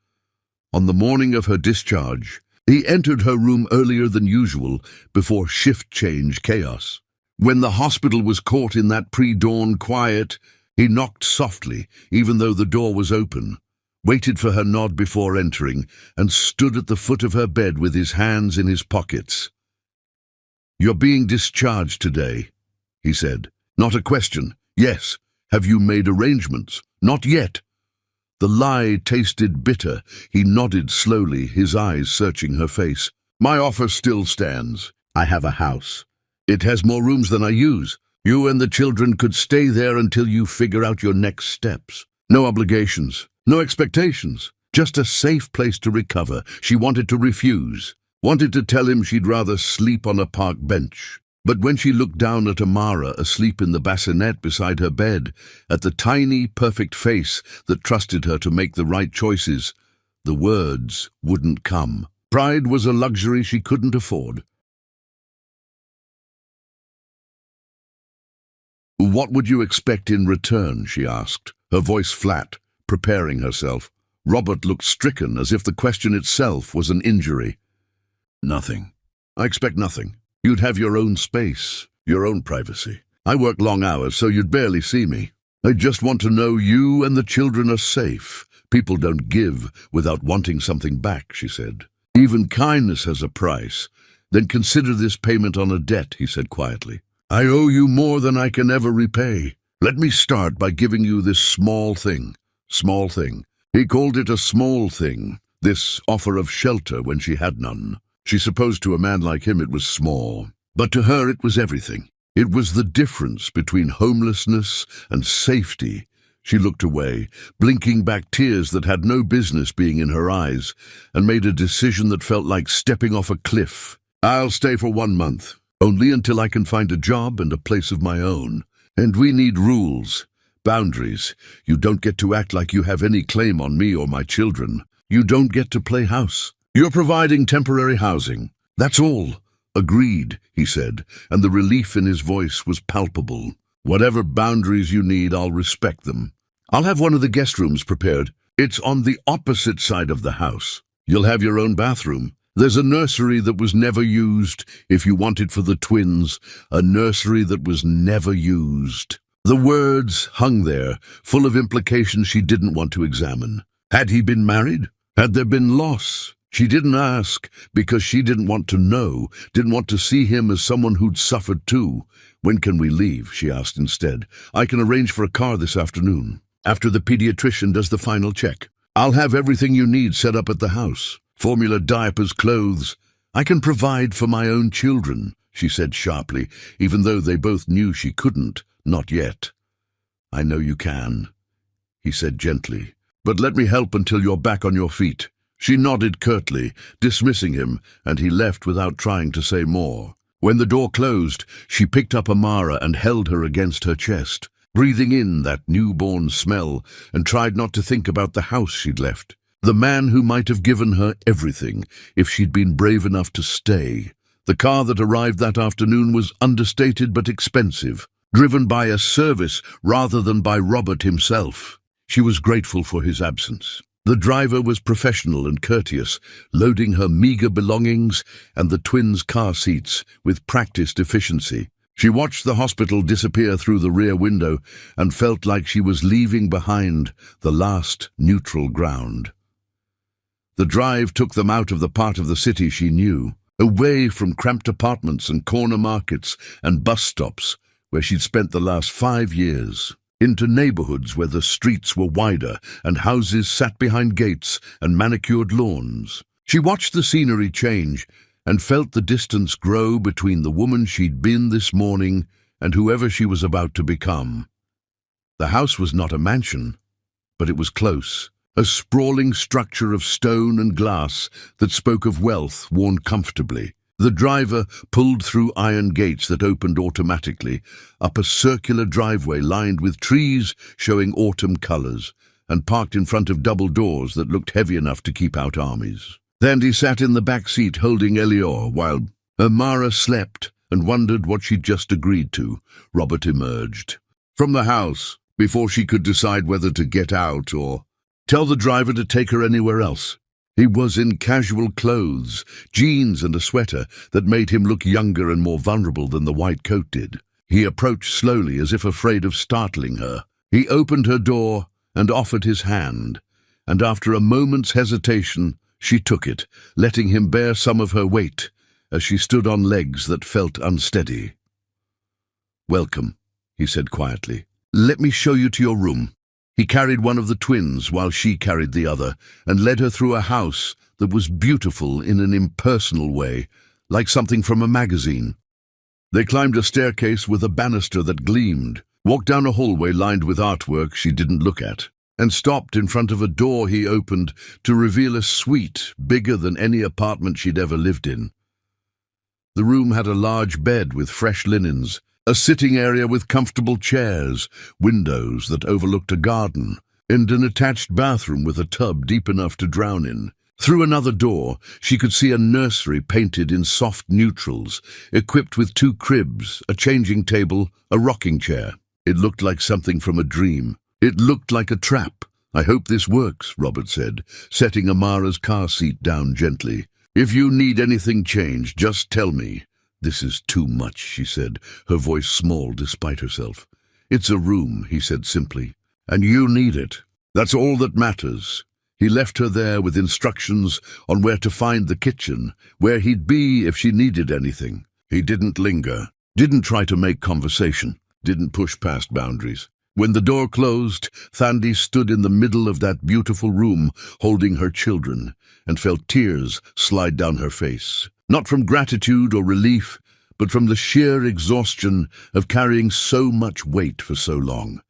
On the morning of her discharge, he entered her room earlier than usual before shift change chaos. When the hospital was caught in that pre-dawn quiet, he knocked softly, even though the door was open, waited for her nod before entering, and stood at the foot of her bed with his hands in his pockets. "You're being discharged today," he said. "Not a question. Yes. Have you made arrangements?" "Not yet." The lie tasted bitter. He nodded slowly, his eyes searching her face. "My offer still stands. I have a house. It has more rooms than I use. You and the children could stay there until you figure out your next steps. No obligations, no expectations, just a safe place to recover." She wanted to refuse, wanted to tell him she'd rather sleep on a park bench. But when she looked down at Amara asleep in the bassinet beside her bed, at the tiny, perfect face that trusted her to make the right choices, the words wouldn't come. Pride was a luxury she couldn't afford. "What would you expect in return?" she asked, her voice flat, preparing herself. Robert looked stricken, as if the question itself was an injury. "Nothing. I expect nothing. You'd have your own space, your own privacy. I work long hours, so you'd barely see me. I just want to know you and the children are safe. People don't give without wanting something back," she said. "Even kindness has a price. Then consider this payment on a debt," he said quietly. "I owe you more than I can ever repay. Let me start by giving you this small thing." Small thing. He called it a small thing, this offer of shelter when she had none. She supposed to a man like him it was small, but to her it was everything. It was the difference between homelessness and safety. She looked away, blinking back tears that had no business being in her eyes, and made a decision that felt like stepping off a cliff. "I'll stay for 1 month, only until I can find a job and a place of my own. And we need rules, boundaries. You don't get to act like you have any claim on me or my children. You don't get to play house. You're providing temporary housing. That's all." "Agreed," he said, and the relief in his voice was palpable. "Whatever boundaries you need, I'll respect them. I'll have one of the guest rooms prepared. It's on the opposite side of the house. You'll have your own bathroom. There's a nursery that was never used, if you wanted for the twins, a nursery that was never used." The words hung there, full of implications she didn't want to examine. Had he been married? Had there been loss? She didn't ask, because she didn't want to know, didn't want to see him as someone who'd suffered too. "When can we leave?" she asked instead. "I can arrange for a car this afternoon, after the pediatrician does the final check. I'll have everything you need set up at the house. Formula diapers, clothes. I can provide for my own children," she said sharply, even though they both knew she couldn't, not yet. "I know you can," he said gently, "but let me help until you're back on your feet." She nodded curtly, dismissing him, and he left without trying to say more. When the door closed, she picked up Amara and held her against her chest, breathing in that newborn smell, and tried not to think about the house she'd left. The man who might have given her everything if she'd been brave enough to stay. The car that arrived that afternoon was understated but expensive, driven by a service rather than by Robert himself. She was grateful for his absence. The driver was professional and courteous, loading her meager belongings and the twins' car seats with practiced efficiency. She watched the hospital disappear through the rear window and felt like she was leaving behind the last neutral ground. The drive took them out of the part of the city she knew, away from cramped apartments and corner markets and bus stops where she'd spent the last 5 years. Into neighborhoods where the streets were wider and houses sat behind gates and manicured lawns. She watched the scenery change and felt the distance grow between the woman she'd been this morning and whoever she was about to become. The house was not a mansion, but it was close, a sprawling structure of stone and glass that spoke of wealth worn comfortably. The driver pulled through iron gates that opened automatically, up a circular driveway lined with trees showing autumn colors, and parked in front of double doors that looked heavy enough to keep out armies. Thandy sat in the back seat holding Eleanor while Amara slept and wondered what she'd just agreed to. Robert emerged from the house before she could decide whether to get out or tell the driver to take her anywhere else. He was in casual clothes, jeans and a sweater that made him look younger and more vulnerable than the white coat did. He approached slowly as if afraid of startling her. He opened her door and offered his hand, and after a moment's hesitation, she took it, letting him bear some of her weight as she stood on legs that felt unsteady. "Welcome," he said quietly. "Let me show you to your room." He carried one of the twins while she carried the other, and led her through a house that was beautiful in an impersonal way, like something from a magazine. They climbed a staircase with a banister that gleamed, walked down a hallway lined with artwork she didn't look at, and stopped in front of a door he opened to reveal a suite bigger than any apartment she'd ever lived in. The room had a large bed with fresh linens, a sitting area with comfortable chairs, windows that overlooked a garden, and an attached bathroom with a tub deep enough to drown in. Through another door, she could see a nursery painted in soft neutrals, equipped with 2 cribs, a changing table, a rocking chair. It looked like something from a dream. It looked like a trap. "I hope this works," Robert said, setting Amara's car seat down gently. "If you need anything changed, just tell me." "This is too much," she said, her voice small despite herself. "It's a room," he said simply, "and you need it. That's all that matters." He left her there with instructions on where to find the kitchen, where he'd be if she needed anything. He didn't linger, didn't try to make conversation, didn't push past boundaries. When the door closed, Thandy stood in the middle of that beautiful room, holding her children, and felt tears slide down her face. Not from gratitude or relief, but from the sheer exhaustion of carrying so much weight for so long.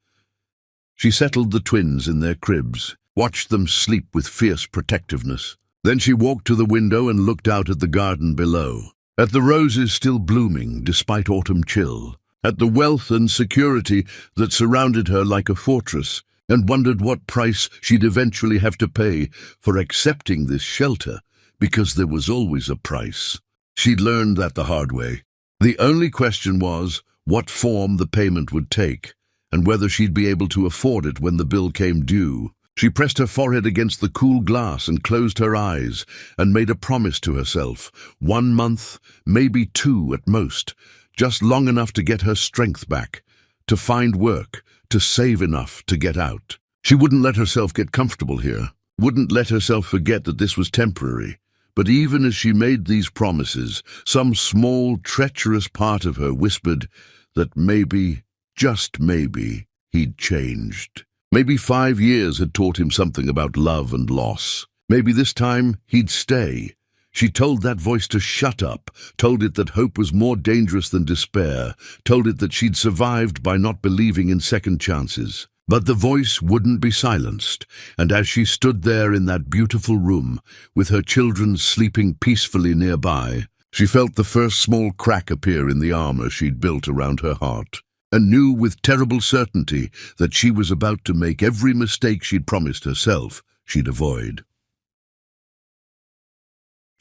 She settled the twins in their cribs, watched them sleep with fierce protectiveness. Then she walked to the window and looked out at the garden below, at the roses still blooming despite autumn chill, at the wealth and security that surrounded her like a fortress, and wondered what price she'd eventually have to pay for accepting this shelter, because there was always a price. She'd learned that the hard way. The only question was what form the payment would take, and whether she'd be able to afford it when the bill came due. She pressed her forehead against the cool glass and closed her eyes and made a promise to herself. 1 month, maybe 2 at most, just long enough to get her strength back, to find work, to save enough to get out. She wouldn't let herself get comfortable here, wouldn't let herself forget that this was temporary. But even as she made these promises, some small, treacherous part of her whispered that maybe, just maybe, he'd changed. Maybe 5 years had taught him something about love and loss. Maybe this time he'd stay. She told that voice to shut up, told it that hope was more dangerous than despair, told it that she'd survived by not believing in second chances. But the voice wouldn't be silenced, and as she stood there in that beautiful room, with her children sleeping peacefully nearby, she felt the first small crack appear in the armor she'd built around her heart, and knew with terrible certainty that she was about to make every mistake she'd promised herself she'd avoid.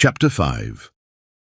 Chapter 5.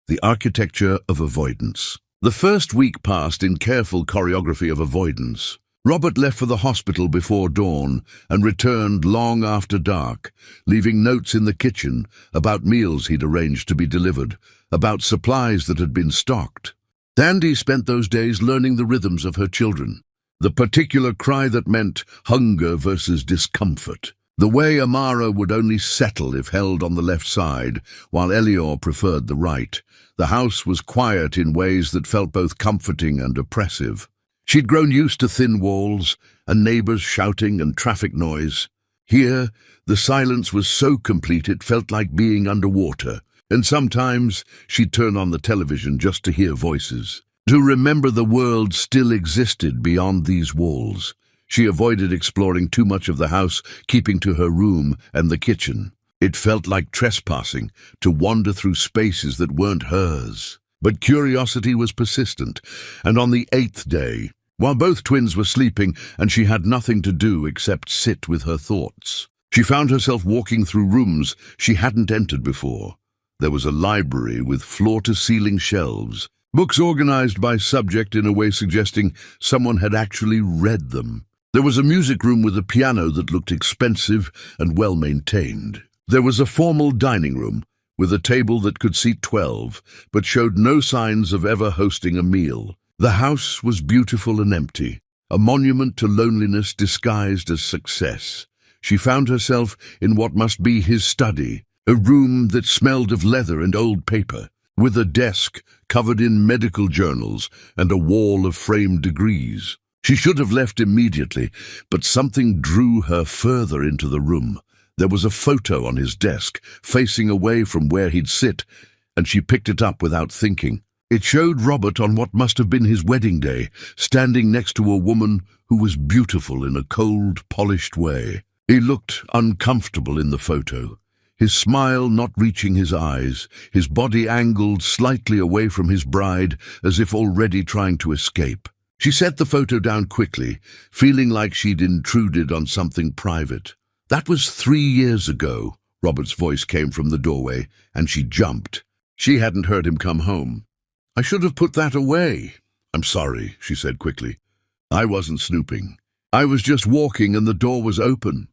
The Architecture of Avoidance. The first week passed in careful choreography of avoidance. Robert left for the hospital before dawn and returned long after dark, leaving notes in the kitchen about meals he'd arranged to be delivered, about supplies that had been stocked. Thandy spent those days learning the rhythms of her children, the particular cry that meant hunger versus discomfort, the way Amara would only settle if held on the left side, while Eleanor preferred the right. The house was quiet in ways that felt both comforting and oppressive. She'd grown used to thin walls, and neighbors shouting and traffic noise. Here, the silence was so complete it felt like being underwater, and sometimes she'd turn on the television just to hear voices, to remember the world still existed beyond these walls. She avoided exploring too much of the house, keeping to her room and the kitchen. It felt like trespassing to wander through spaces that weren't hers. But curiosity was persistent, and on the 8th day, while both twins were sleeping and she had nothing to do except sit with her thoughts, she found herself walking through rooms she hadn't entered before. There was a library with floor-to-ceiling shelves, books organized by subject in a way suggesting someone had actually read them. There was a music room with a piano that looked expensive and well-maintained. There was a formal dining room with a table that could seat 12, but showed no signs of ever hosting a meal. The house was beautiful and empty, a monument to loneliness disguised as success. She found herself in what must be his study, a room that smelled of leather and old paper, with a desk covered in medical journals and a wall of framed degrees. She should have left immediately, but something drew her further into the room. There was a photo on his desk, facing away from where he'd sit, and she picked it up without thinking. It showed Robert on what must have been his wedding day, standing next to a woman who was beautiful in a cold, polished way. He looked uncomfortable in the photo, his smile not reaching his eyes, his body angled slightly away from his bride, as if already trying to escape. She set the photo down quickly, feeling like she'd intruded on something private. "That was 3 years ago," Robert's voice came from the doorway, and she jumped. She hadn't heard him come home. "I should have put that away." "I'm sorry," she said quickly. "I wasn't snooping. I was just walking and the door was open."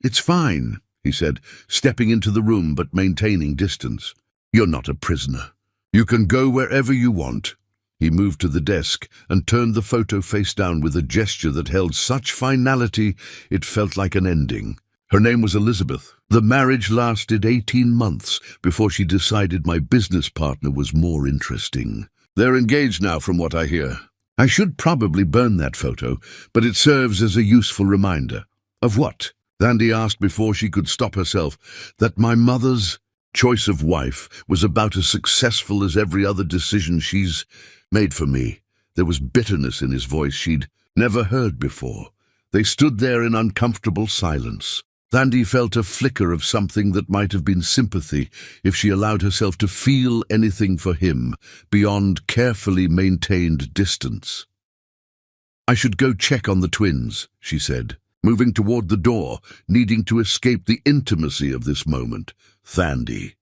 "It's fine," he said, stepping into the room but maintaining distance. "You're not a prisoner. You can go wherever you want." He moved to the desk and turned the photo face down with a gesture that held such finality it felt like an ending. Her name was Elizabeth. The marriage lasted 18 months before she decided my business partner was more interesting. They're engaged now, from what I hear. I should probably burn that photo, but it serves as a useful reminder. Of what? Thandy asked before she could stop herself. That my mother's choice of wife was about as successful as every other decision she's made for me. There was bitterness in his voice she'd never heard before. They stood there in uncomfortable silence. Thandy felt a flicker of something that might have been sympathy if she allowed herself to feel anything for him beyond carefully maintained distance. "I should go check on the twins," she said, moving toward the door, needing to escape the intimacy of this moment. "Thandy."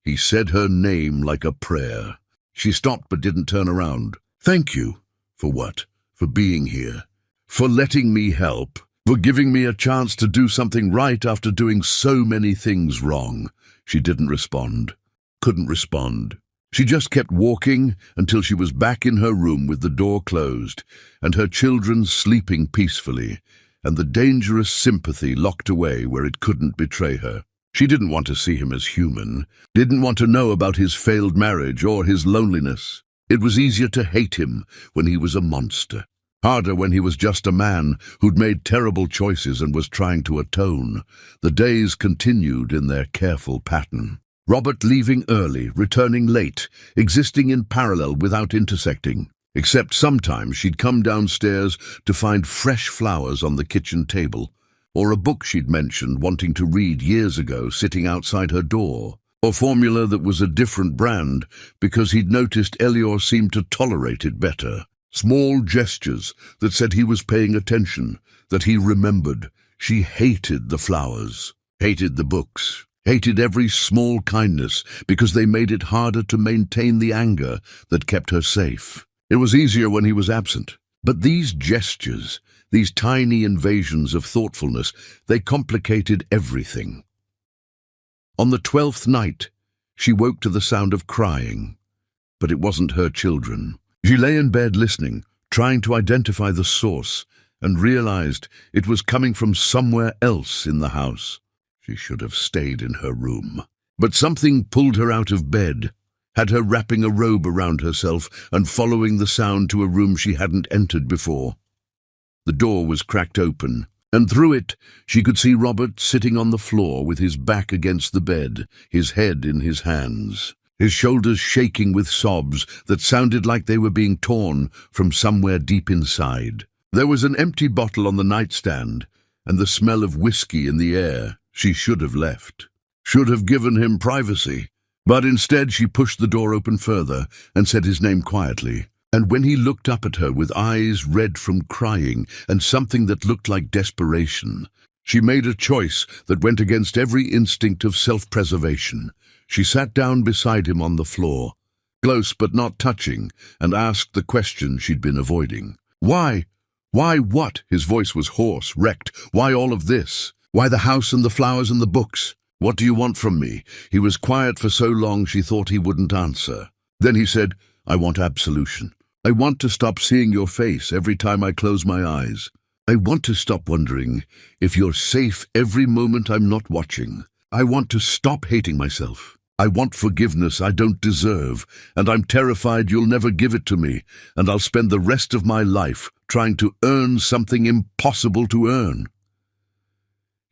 He said her name like a prayer. She stopped but didn't turn around. "Thank you." "For what?" "For being here. For letting me help. For giving me a chance to do something right after doing so many things wrong." She didn't respond. Couldn't respond. She just kept walking until she was back in her room with the door closed and her children sleeping peacefully, and the dangerous sympathy locked away where it couldn't betray her. She didn't want to see him as human, didn't want to know about his failed marriage or his loneliness. It was easier to hate him when he was a monster. Harder when he was just a man who'd made terrible choices and was trying to atone. The days continued in their careful pattern. Robert leaving early, returning late, existing in parallel without intersecting. Except sometimes she'd come downstairs to find fresh flowers on the kitchen table, or a book she'd mentioned wanting to read years ago sitting outside her door, or formula that was a different brand because he'd noticed Elior seemed to tolerate it better. Small gestures that said he was paying attention, that he remembered. She hated the flowers, hated the books, hated every small kindness because they made it harder to maintain the anger that kept her safe. It was easier when he was absent. But these gestures, these tiny invasions of thoughtfulness, they complicated everything. On the 12th night, she woke to the sound of crying, but it wasn't her children. She lay in bed listening, trying to identify the source, and realized it was coming from somewhere else in the house. She should have stayed in her room. But something pulled her out of bed, had her wrapping a robe around herself and following the sound to a room she hadn't entered before. The door was cracked open, and through it she could see Robert sitting on the floor with his back against the bed, his head in his hands. his shoulders shaking with sobs that sounded like they were being torn from somewhere deep inside. There was an empty bottle on the nightstand, and the smell of whiskey in the air. She should have left. Should have given him privacy. But instead she pushed the door open further and said his name quietly. And when he looked up at her with eyes red from crying and something that looked like desperation, she made a choice that went against every instinct of self-preservation. She sat down beside him on the floor, close but not touching, and asked the question she'd been avoiding. Why? Why what? His voice was hoarse, wrecked. Why all of this? Why the house and the flowers and the books? What do you want from me? He was quiet for so long she thought he wouldn't answer. Then he said, I want absolution. I want to stop seeing your face every time I close my eyes. I want to stop wondering if you're safe every moment I'm not watching. I want to stop hating myself. I want forgiveness I don't deserve, and I'm terrified you'll never give it to me, and I'll spend the rest of my life trying to earn something impossible to earn.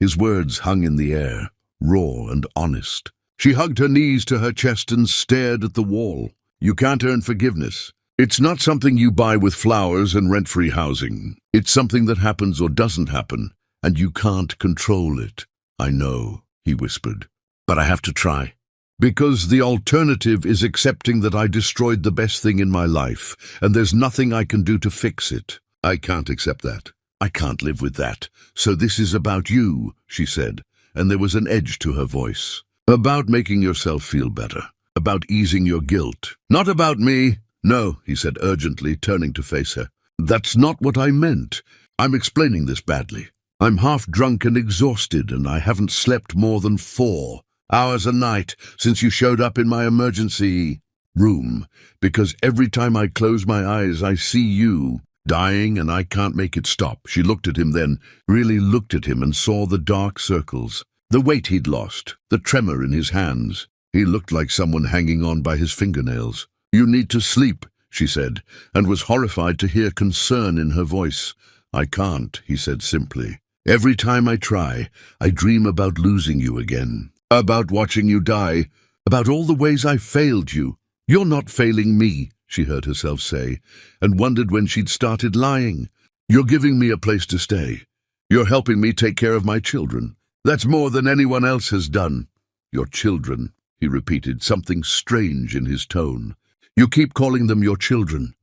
His words hung in the air, raw and honest. She hugged her knees to her chest and stared at the wall. You can't earn forgiveness. It's not something you buy with flowers and rent-free housing. It's something that happens or doesn't happen, and you can't control it. I know, he whispered, but I have to try. Because the alternative is accepting that I destroyed the best thing in my life, and there's nothing I can do to fix it. I can't accept that. I can't live with that. So this is about you, she said, and there was an edge to her voice. About making yourself feel better. About easing your guilt. Not about me. No, he said urgently, turning to face her. That's not what I meant. I'm explaining this badly. I'm half drunk and exhausted, and I haven't slept more than 4 hours a night since you showed up in my emergency room, because every time I close my eyes I see you dying and I can't make it stop. She looked at him then, really looked at him, and saw the dark circles, the weight he'd lost, the tremor in his hands. He looked like someone hanging on by his fingernails. You need to sleep, she said, and was horrified to hear concern in her voice. I can't, he said simply. Every time I try, I dream about losing you again. About watching you die, about all the ways I failed you. You're not failing me, she heard herself say, and wondered when she'd started lying. You're giving me a place to stay. You're helping me take care of my children. That's more than anyone else has done. Your children, he repeated, something strange in his tone. You keep calling them your children.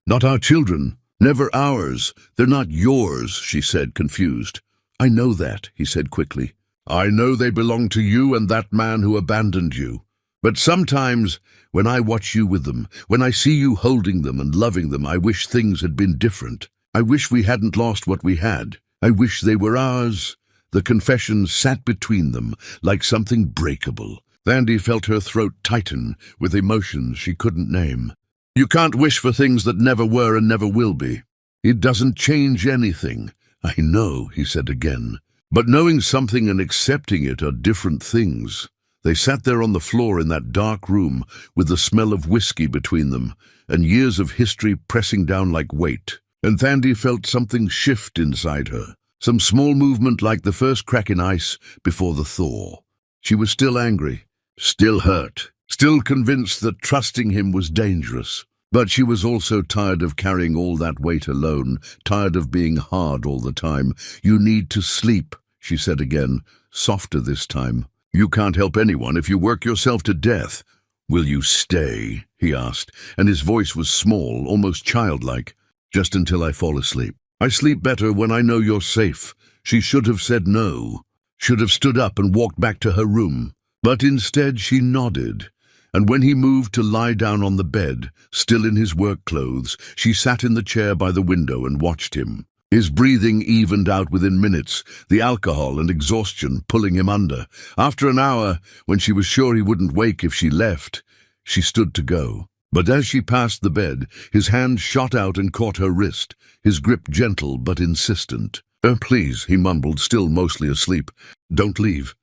Not our children, never ours. They're not yours, she said, confused. I know that, he said quickly. I know they belong to you and that man who abandoned you. But sometimes, when I watch you with them, when I see you holding them and loving them, I wish things had been different. I wish we hadn't lost what we had. I wish they were ours. The confession sat between them like something breakable. Thandy felt her throat tighten with emotions she couldn't name. You can't wish for things that never were and never will be. It doesn't change anything. I know, he said again. But knowing something and accepting it are different things. They sat there on the floor in that dark room with the smell of whiskey between them and years of history pressing down like weight. And Thandy felt something shift inside her, some small movement like the first crack in ice before the thaw. She was still angry, still hurt, still convinced that trusting him was dangerous. But she was also tired of carrying all that weight alone, tired of being hard all the time. You need to sleep, she said again, softer this time. You can't help anyone if you work yourself to death. Will you stay? He asked, and his voice was small, almost childlike. Just until I fall asleep. I sleep better when I know you're safe. She should have said no, should have stood up and walked back to her room. But instead she nodded. And when he moved to lie down on the bed, still in his work clothes, she sat in the chair by the window and watched him. His breathing evened out within minutes, the alcohol and exhaustion pulling him under. After an hour, when she was sure he wouldn't wake if she left, she stood to go. But as she passed the bed, his hand shot out and caught her wrist, his grip gentle but insistent. Please, he mumbled, still mostly asleep. Don't leave.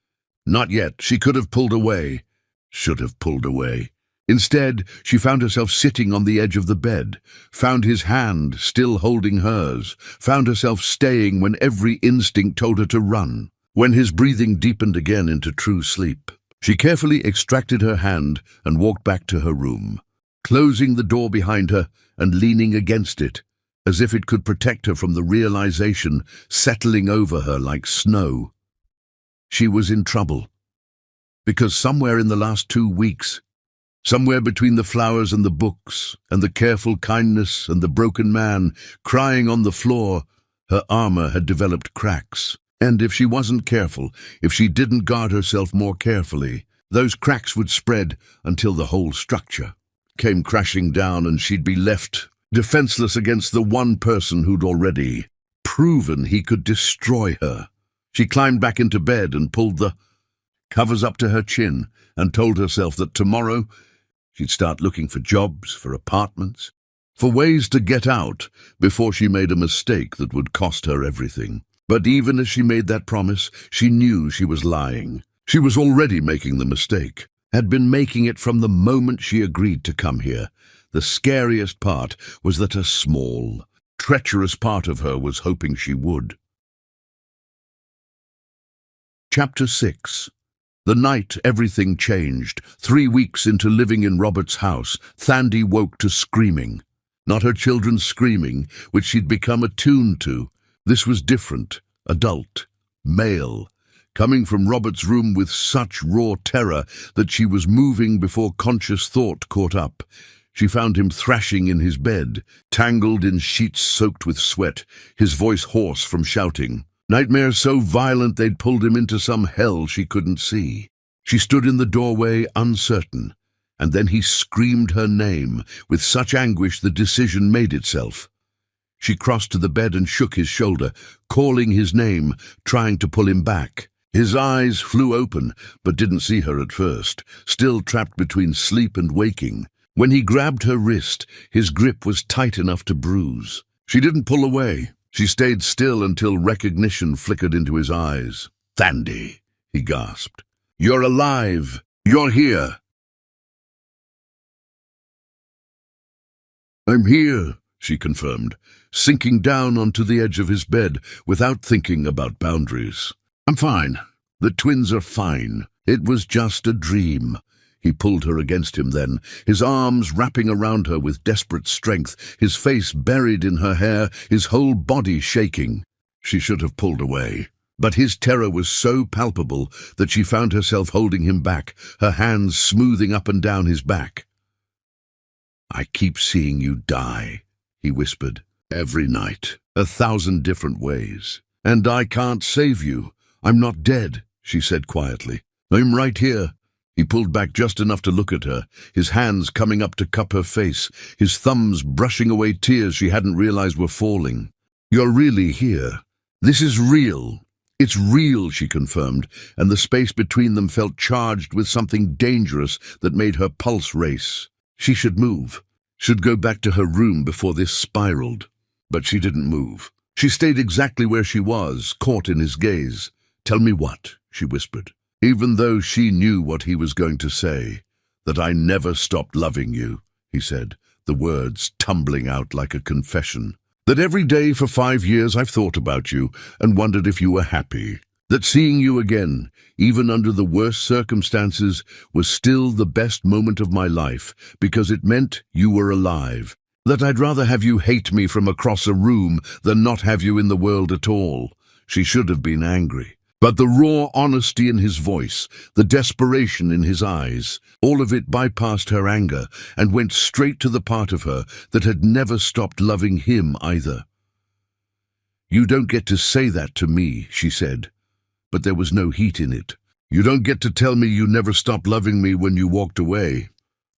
Not yet. She could have pulled away. Should have pulled away. Instead, she found herself sitting on the edge of the bed, found his hand still holding hers, found herself staying when every instinct told her to run, when his breathing deepened again into true sleep. She carefully extracted her hand and walked back to her room, closing the door behind her and leaning against it, as if it could protect her from the realization settling over her like snow. She was in trouble, because somewhere in the last 2 weeks, somewhere between the flowers and the books, and the careful kindness and the broken man crying on the floor, her armor had developed cracks. And if she wasn't careful, if she didn't guard herself more carefully, those cracks would spread until the whole structure came crashing down, and she'd be left defenseless against the one person who'd already proven he could destroy her. She climbed back into bed and pulled the covers up to her chin and told herself that tomorrow she'd start looking for jobs, for apartments, for ways to get out before she made a mistake that would cost her everything. But even as she made that promise, she knew she was lying. She was already making the mistake, had been making it from the moment she agreed to come here. The scariest part was that a small, treacherous part of her was hoping she would. Chapter 6. The night everything changed. 3 weeks into living in Robert's house, Thandy woke to screaming. Not her children's screaming, which she'd become attuned to. This was different, adult, male, coming from Robert's room with such raw terror that she was moving before conscious thought caught up. She found him thrashing in his bed, tangled in sheets soaked with sweat, his voice hoarse from shouting. Nightmares so violent they'd pulled him into some hell she couldn't see. She stood in the doorway, uncertain, and then he screamed her name with such anguish the decision made itself. She crossed to the bed and shook his shoulder, calling his name, trying to pull him back. His eyes flew open, but didn't see her at first, still trapped between sleep and waking. When he grabbed her wrist, his grip was tight enough to bruise. She didn't pull away. She stayed still until recognition flickered into his eyes. "Thandy," he gasped. "You're alive. You're here." "I'm here," she confirmed, sinking down onto the edge of his bed without thinking about boundaries. "I'm fine. The twins are fine. It was just a dream." He pulled her against him then, his arms wrapping around her with desperate strength, his face buried in her hair, his whole body shaking. She should have pulled away, but his terror was so palpable that she found herself holding him back, her hands smoothing up and down his back. "I keep seeing you die," he whispered, "every night, 1,000 different ways. And I can't save you. I'm not dead," she said quietly. "I'm right here." He pulled back just enough to look at her, his hands coming up to cup her face, his thumbs brushing away tears she hadn't realized were falling. "You're really here. This is real. It's real," she confirmed, and the space between them felt charged with something dangerous that made her pulse race. She should move, should go back to her room before this spiraled. But she didn't move. She stayed exactly where she was, caught in his gaze. "Tell me what?" she whispered, even though she knew what he was going to say. "That I never stopped loving you," he said, the words tumbling out like a confession. "That every day for 5 years I've thought about you and wondered if you were happy. That seeing you again, even under the worst circumstances, was still the best moment of my life because it meant you were alive. That I'd rather have you hate me from across a room than not have you in the world at all." She should have been angry. But the raw honesty in his voice, the desperation in his eyes, all of it bypassed her anger and went straight to the part of her that had never stopped loving him either. "You don't get to say that to me," she said, but there was no heat in it. "You don't get to tell me you never stopped loving me when you walked away."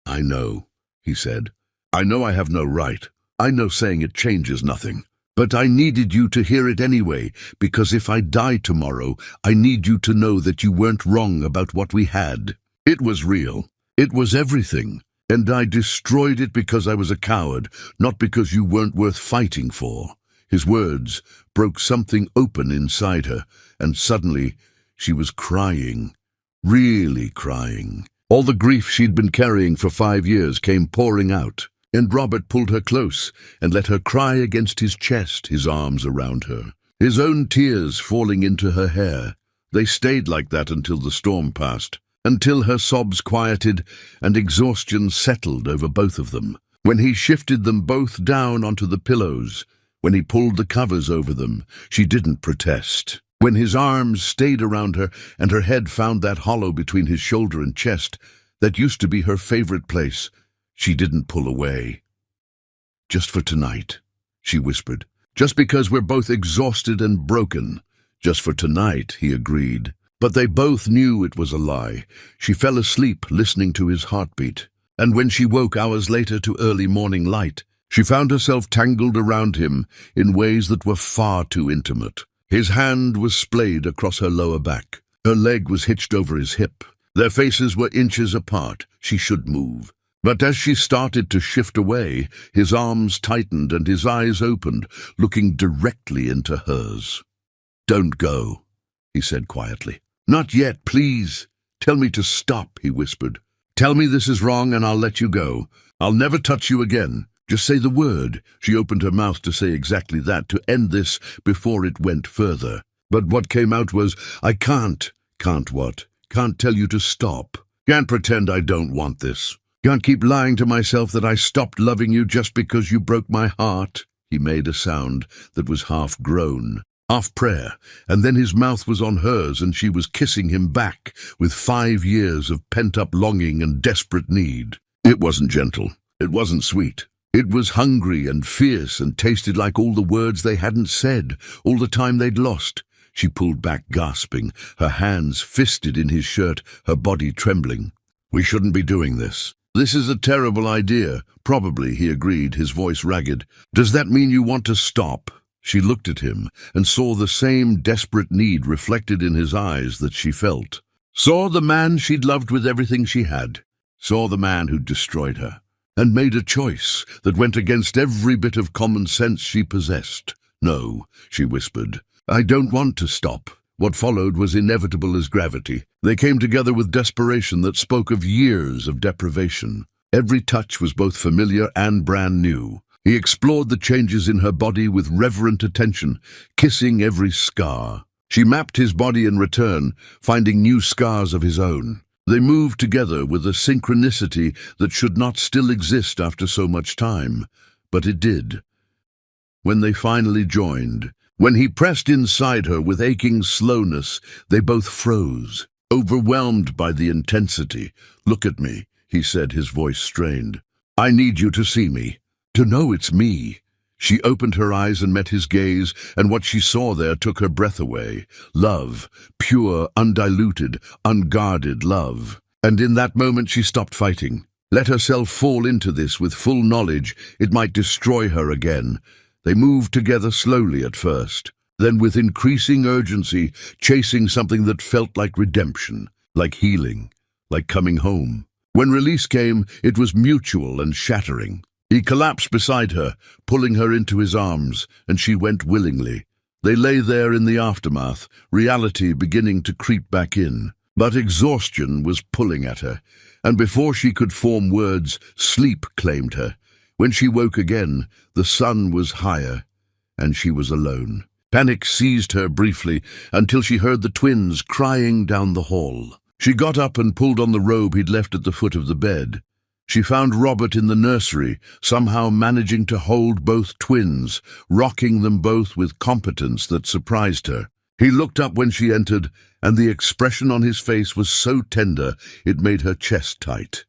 "I know," he said. "I know I have no right. I know saying it changes nothing. But I needed you to hear it anyway, because if I die tomorrow, I need you to know that you weren't wrong about what we had. It was real. It was everything. And I destroyed it because I was a coward, not because you weren't worth fighting for." His words broke something open inside her, and suddenly she was crying, really crying. All the grief she'd been carrying for 5 years came pouring out. And Robert pulled her close and let her cry against his chest, his arms around her, his own tears falling into her hair. They stayed like that until the storm passed, until her sobs quieted and exhaustion settled over both of them. When he shifted them both down onto the pillows, when he pulled the covers over them, she didn't protest. When his arms stayed around her and her head found that hollow between his shoulder and chest that used to be her favorite place, she didn't pull away. "Just for tonight," she whispered. "Just because we're both exhausted and broken." "Just for tonight," he agreed. But they both knew it was a lie. She fell asleep listening to his heartbeat. And when she woke hours later to early morning light, she found herself tangled around him in ways that were far too intimate. His hand was splayed across her lower back. Her leg was hitched over his hip. Their faces were inches apart. She should move. But as she started to shift away, his arms tightened and his eyes opened, looking directly into hers. "Don't go," he said quietly. "Not yet, please. Tell me to stop," he whispered. "Tell me this is wrong and I'll let you go. I'll never touch you again. Just say the word." She opened her mouth to say exactly that, to end this before it went further. But what came out was, "I can't." "Can't what?" "Can't tell you to stop. Can't pretend I don't want this. Can't keep lying to myself that I stopped loving you just because you broke my heart." He made a sound that was half groan, half prayer, and then his mouth was on hers and she was kissing him back with 5 years of pent-up longing and desperate need. It wasn't gentle. It wasn't sweet. It was hungry and fierce and tasted like all the words they hadn't said, all the time they'd lost. She pulled back, gasping, her hands fisted in his shirt, her body trembling. "We shouldn't be doing this. This is a terrible idea." "Probably," he agreed, his voice ragged. "Does that mean you want to stop?" She looked at him and saw the same desperate need reflected in his eyes that she felt. Saw the man she'd loved with everything she had. Saw the man who'd destroyed her. And made a choice that went against every bit of common sense she possessed. "No," she whispered. "I don't want to stop." What followed was inevitable as gravity. They came together with desperation that spoke of years of deprivation. Every touch was both familiar and brand new. He explored the changes in her body with reverent attention, kissing every scar. She mapped his body in return, finding new scars of his own. They moved together with a synchronicity that should not still exist after so much time, but it did. When they finally joined, when he pressed inside her with aching slowness, they both froze, overwhelmed by the intensity. "Look at me," he said, his voice strained. "I need you to see me, to know it's me." She opened her eyes and met his gaze, and what she saw there took her breath away. Love, pure, undiluted, unguarded love. And in that moment she stopped fighting, let herself fall into this with full knowledge it might destroy her again. They moved together slowly at first, then with increasing urgency, chasing something that felt like redemption, like healing, like coming home. When release came, it was mutual and shattering. He collapsed beside her, pulling her into his arms, and she went willingly. They lay there in the aftermath, reality beginning to creep back in. But exhaustion was pulling at her, and before she could form words, sleep claimed her. When she woke again, the sun was higher, and she was alone. Panic seized her briefly, until she heard the twins crying down the hall. She got up and pulled on the robe he'd left at the foot of the bed. She found Robert in the nursery, somehow managing to hold both twins, rocking them both with competence that surprised her. He looked up when she entered, and the expression on his face was so tender it made her chest tight.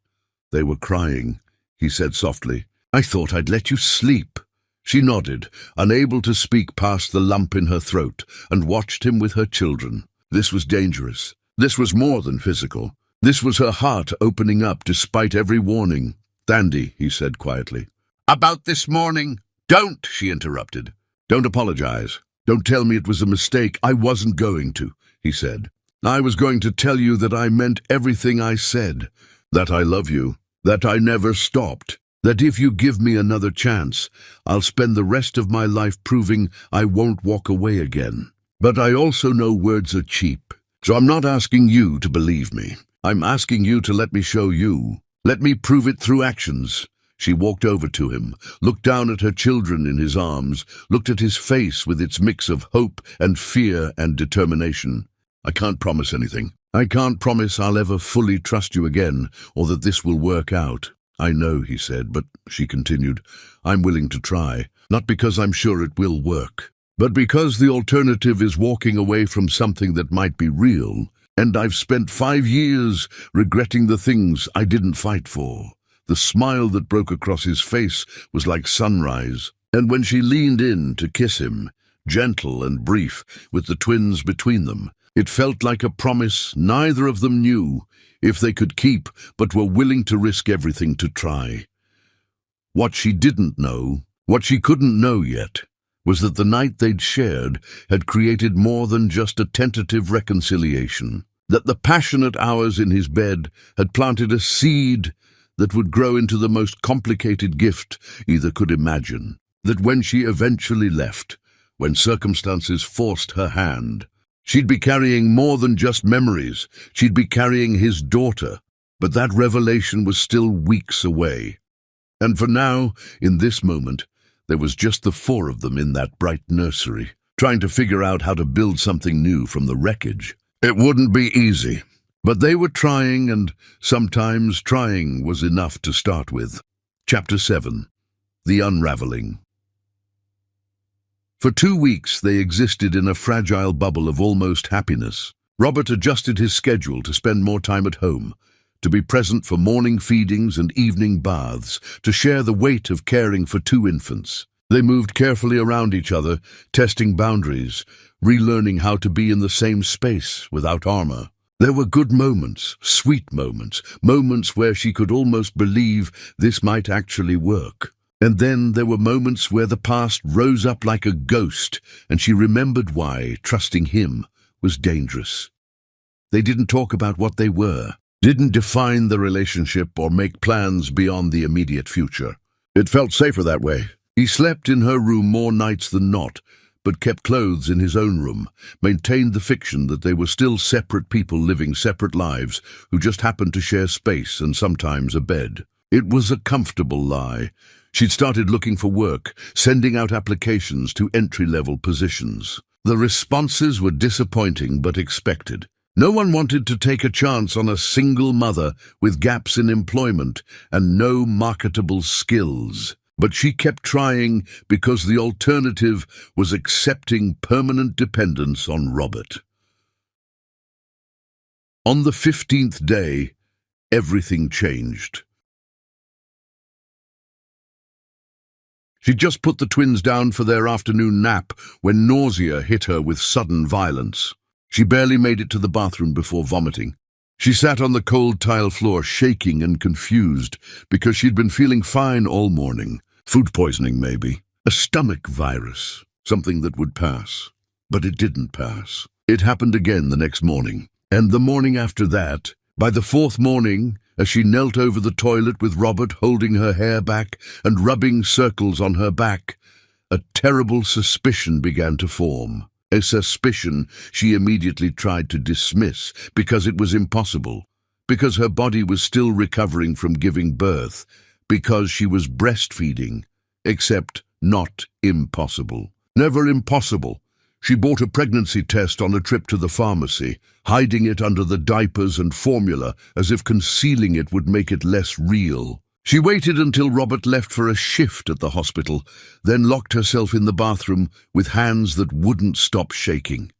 "They were crying," he said softly. "I thought I'd let you sleep." She nodded, unable to speak past the lump in her throat, and watched him with her children. This was dangerous. This was more than physical. This was her heart opening up despite every warning. "Thandy," he said quietly. "About this morning—" "Don't," she interrupted. "Don't apologize. Don't tell me it was a mistake. I wasn't going to," he said. "I was going to tell you that I meant everything I said, that I love you, that I never stopped, that if you give me another chance, I'll spend the rest of my life proving I won't walk away again. But I also know words are cheap, so I'm not asking you to believe me. I'm asking you to let me show you. Let me prove it through actions." She walked over to him, looked down at her children in his arms, looked at his face with its mix of hope and fear and determination. "I can't promise anything. I can't promise I'll ever fully trust you again, or that this will work out. I know, he said, but, she continued, I'm willing to try, not because I'm sure it will work, but because the alternative is walking away from something that might be real, and I've spent 5 years regretting the things I didn't fight for. The smile that broke across his face was like sunrise, and when she leaned in to kiss him, gentle and brief, with the twins between them, it felt like a promise neither of them knew if they could keep, but were willing to risk everything to try. What she didn't know, what she couldn't know yet, was that the night they'd shared had created more than just a tentative reconciliation, that the passionate hours in his bed had planted a seed that would grow into the most complicated gift either could imagine, that when she eventually left, when circumstances forced her hand, she'd be carrying more than just memories, she'd be carrying his daughter, but that revelation was still weeks away. And for now, in this moment, there was just the 4 of them in that bright nursery, trying to figure out how to build something new from the wreckage. It wouldn't be easy, but they were trying, and sometimes trying was enough to start with. Chapter 7. The Unraveling. For 2 weeks they existed in a fragile bubble of almost happiness. Robert adjusted his schedule to spend more time at home, to be present for morning feedings and evening baths, to share the weight of caring for 2 infants. They moved carefully around each other, testing boundaries, relearning how to be in the same space without armor. There were good moments, sweet moments, moments where she could almost believe this might actually work. And then there were moments where the past rose up like a ghost, and she remembered why trusting him was dangerous. They didn't talk about what they were, didn't define the relationship or make plans beyond the immediate future. It felt safer that way. He slept in her room more nights than not, but kept clothes in his own room, maintained the fiction that they were still separate people living separate lives who just happened to share space and sometimes a bed. It was a comfortable lie. She'd started looking for work, sending out applications to entry-level positions. The responses were disappointing but expected. No one wanted to take a chance on a single mother with gaps in employment and no marketable skills. But she kept trying because the alternative was accepting permanent dependence on Robert. On the 15th day, everything changed. She'd just put the twins down for their afternoon nap when nausea hit her with sudden violence. She barely made it to the bathroom before vomiting. She sat on the cold tile floor, shaking and confused, because she'd been feeling fine all morning. Food poisoning, maybe. A stomach virus. Something that would pass. But it didn't pass. It happened again the next morning. And the morning after that. By the 4th morning, as she knelt over the toilet with Robert holding her hair back and rubbing circles on her back, a terrible suspicion began to form. A suspicion she immediately tried to dismiss because it was impossible, because her body was still recovering from giving birth, because she was breastfeeding, except not impossible. Never impossible. She bought a pregnancy test on a trip to the pharmacy, hiding it under the diapers and formula as if concealing it would make it less real. She waited until Robert left for a shift at the hospital, then locked herself in the bathroom with hands that wouldn't stop shaking.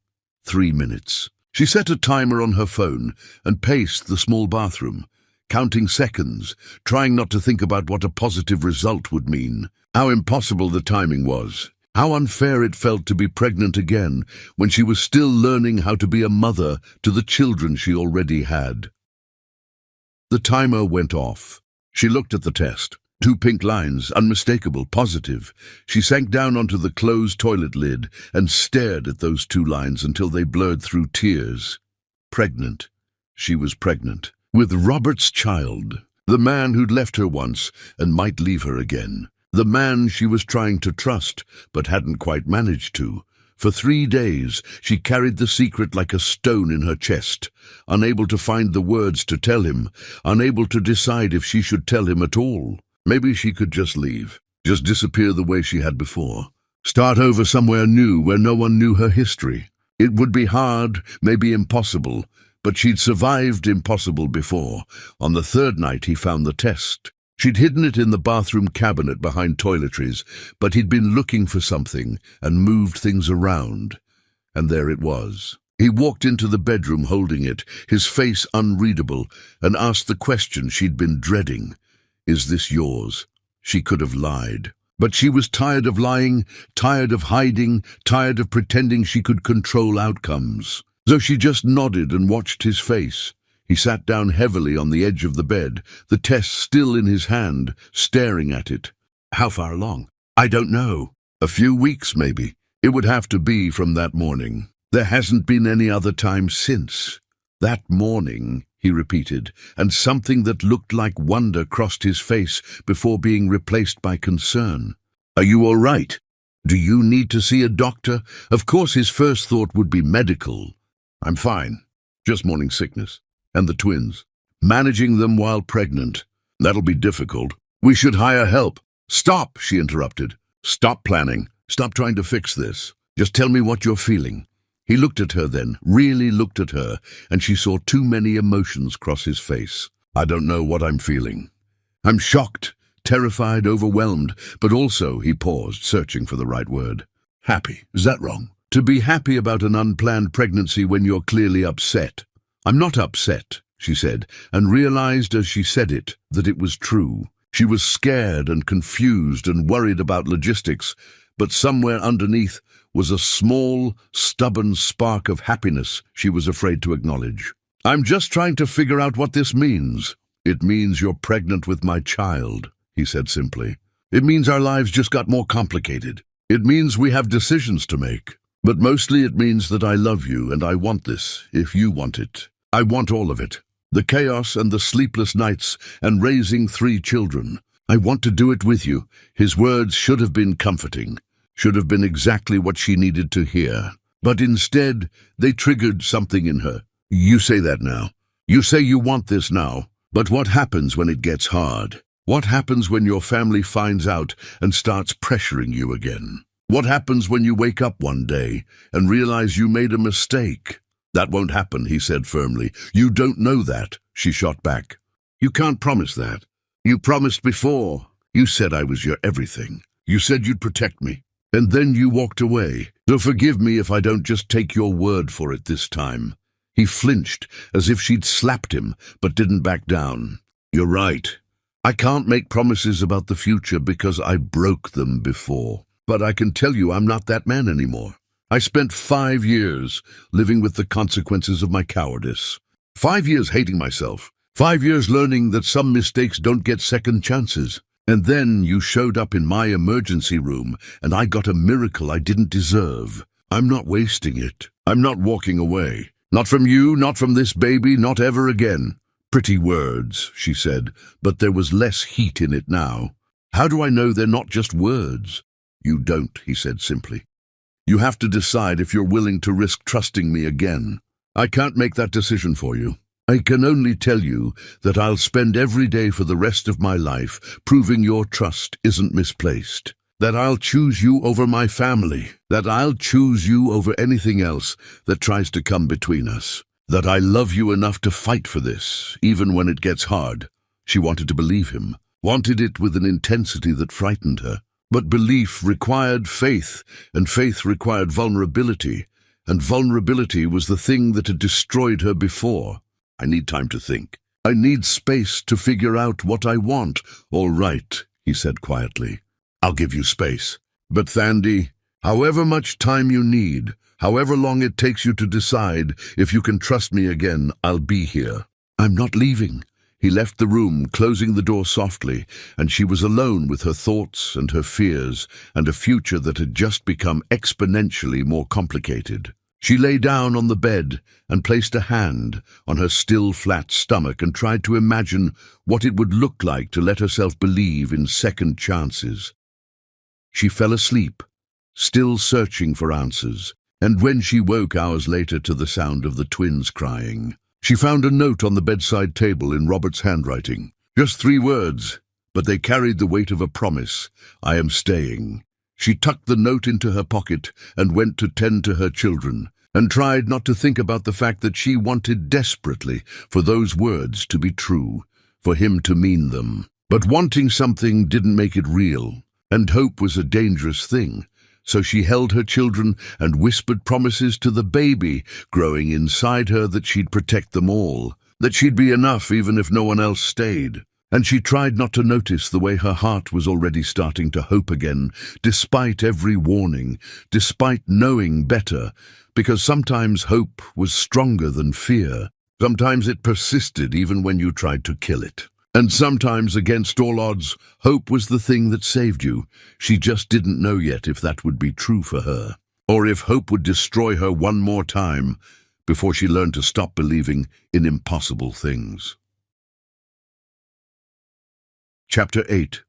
3 minutes. She set a timer on her phone and paced the small bathroom, counting seconds, trying not to think about what a positive result would mean. How impossible the timing was. How unfair it felt to be pregnant again when she was still learning how to be a mother to the children she already had. The timer went off. She looked at the test. 2 pink lines, unmistakable, positive. She sank down onto the closed toilet lid and stared at those 2 lines until they blurred through tears. Pregnant. She was pregnant. With Robert's child. The man who'd left her once and might leave her again. The man she was trying to trust but hadn't quite managed to. For 3 days, she carried the secret like a stone in her chest, unable to find the words to tell him, unable to decide if she should tell him at all. Maybe she could just leave, just disappear the way she had before. Start over somewhere new where no one knew her history. It would be hard, maybe impossible, But she'd survived impossible before. On the third night he found the test. She'd hidden it in the bathroom cabinet behind toiletries, but he'd been looking for something and moved things around. And there it was. He walked into the bedroom holding it, his face unreadable, and asked the question she'd been dreading. "Is this yours?" She could have lied. But she was tired of lying, tired of hiding, tired of pretending she could control outcomes. So she just nodded and watched his face. He sat down heavily on the edge of the bed, the test still in his hand, staring at it. "How far along?" "I don't know. A few weeks, maybe. It would have to be from that morning. There hasn't been any other time since." "That morning," he repeated, and something that looked like wonder crossed his face before being replaced by concern. "Are you all right? Do you need to see a doctor?" Of course his first thought would be medical. "I'm fine. Just morning sickness. And the twins. Managing them while pregnant. That'll be difficult. We should hire help." "Stop," she interrupted. "Stop planning. Stop trying to fix this. Just tell me what you're feeling." He looked at her then, really looked at her, and she saw too many emotions cross his face. "I don't know what I'm feeling. I'm shocked, terrified, overwhelmed, but also," he paused, searching for the right word. "Happy. Is that wrong? To be happy about an unplanned pregnancy when you're clearly upset." "I'm not upset," she said, and realized as she said it that it was true. She was scared and confused and worried about logistics, but somewhere underneath was a small, stubborn spark of happiness she was afraid to acknowledge. "I'm just trying to figure out what this means." "It means you're pregnant with my child," he said simply. "It means our lives just got more complicated. It means we have decisions to make. But mostly it means that I love you and I want this, if you want it. I want all of it. The chaos and the sleepless nights and raising 3 children. I want to do it with you." His words should have been comforting, should have been exactly what she needed to hear. But instead, they triggered something in her. "You say that now. You say you want this now. But what happens when it gets hard? What happens when your family finds out and starts pressuring you again? What happens when you wake up one day and realize you made a mistake?" "That won't happen," he said firmly. "You don't know that," she shot back. "You can't promise that. You promised before. You said I was your everything. You said you'd protect me. And then you walked away. So forgive me if I don't just take your word for it this time." He flinched, as if she'd slapped him, but didn't back down. "You're right. I can't make promises about the future because I broke them before. But I can tell you I'm not that man anymore. I spent 5 years living with the consequences of my cowardice. 5 years hating myself. 5 years learning that some mistakes don't get second chances. And then you showed up in my emergency room, and I got a miracle I didn't deserve. I'm not wasting it. I'm not walking away. Not from you, not from this baby, not ever again." "Pretty words," she said, but there was less heat in it now. "How do I know they're not just words?" "You don't," he said simply. "You have to decide if you're willing to risk trusting me again. I can't make that decision for you. I can only tell you that I'll spend every day for the rest of my life proving your trust isn't misplaced. That I'll choose you over my family. That I'll choose you over anything else that tries to come between us. That I love you enough to fight for this, even when it gets hard." She wanted to believe him, wanted it with an intensity that frightened her. But belief required faith, and faith required vulnerability, and vulnerability was the thing that had destroyed her before. "I need time to think. I need space to figure out what I want." "All right," he said quietly. "I'll give you space. But Thandy, however much time you need, however long it takes you to decide if you can trust me again, I'll be here." "I'm not leaving." He left the room, closing the door softly, and she was alone with her thoughts and her fears and a future that had just become exponentially more complicated. She lay down on the bed and placed a hand on her still flat stomach and tried to imagine what it would look like to let herself believe in second chances. She fell asleep, still searching for answers, and when she woke hours later to the sound of the twins crying, she found a note on the bedside table in Robert's handwriting. Just 3 words, but they carried the weight of a promise. "I am staying." She tucked the note into her pocket and went to tend to her children, and tried not to think about the fact that she wanted desperately for those words to be true, for him to mean them. But wanting something didn't make it real, and hope was a dangerous thing. So she held her children and whispered promises to the baby growing inside her that she'd protect them all, that she'd be enough even if no one else stayed. And she tried not to notice the way her heart was already starting to hope again, despite every warning, despite knowing better, because sometimes hope was stronger than fear. Sometimes it persisted even when you tried to kill it. And sometimes, against all odds, hope was the thing that saved you. She just didn't know yet if that would be true for her, or if hope would destroy her one more time before she learned to stop believing in impossible things. Chapter 8.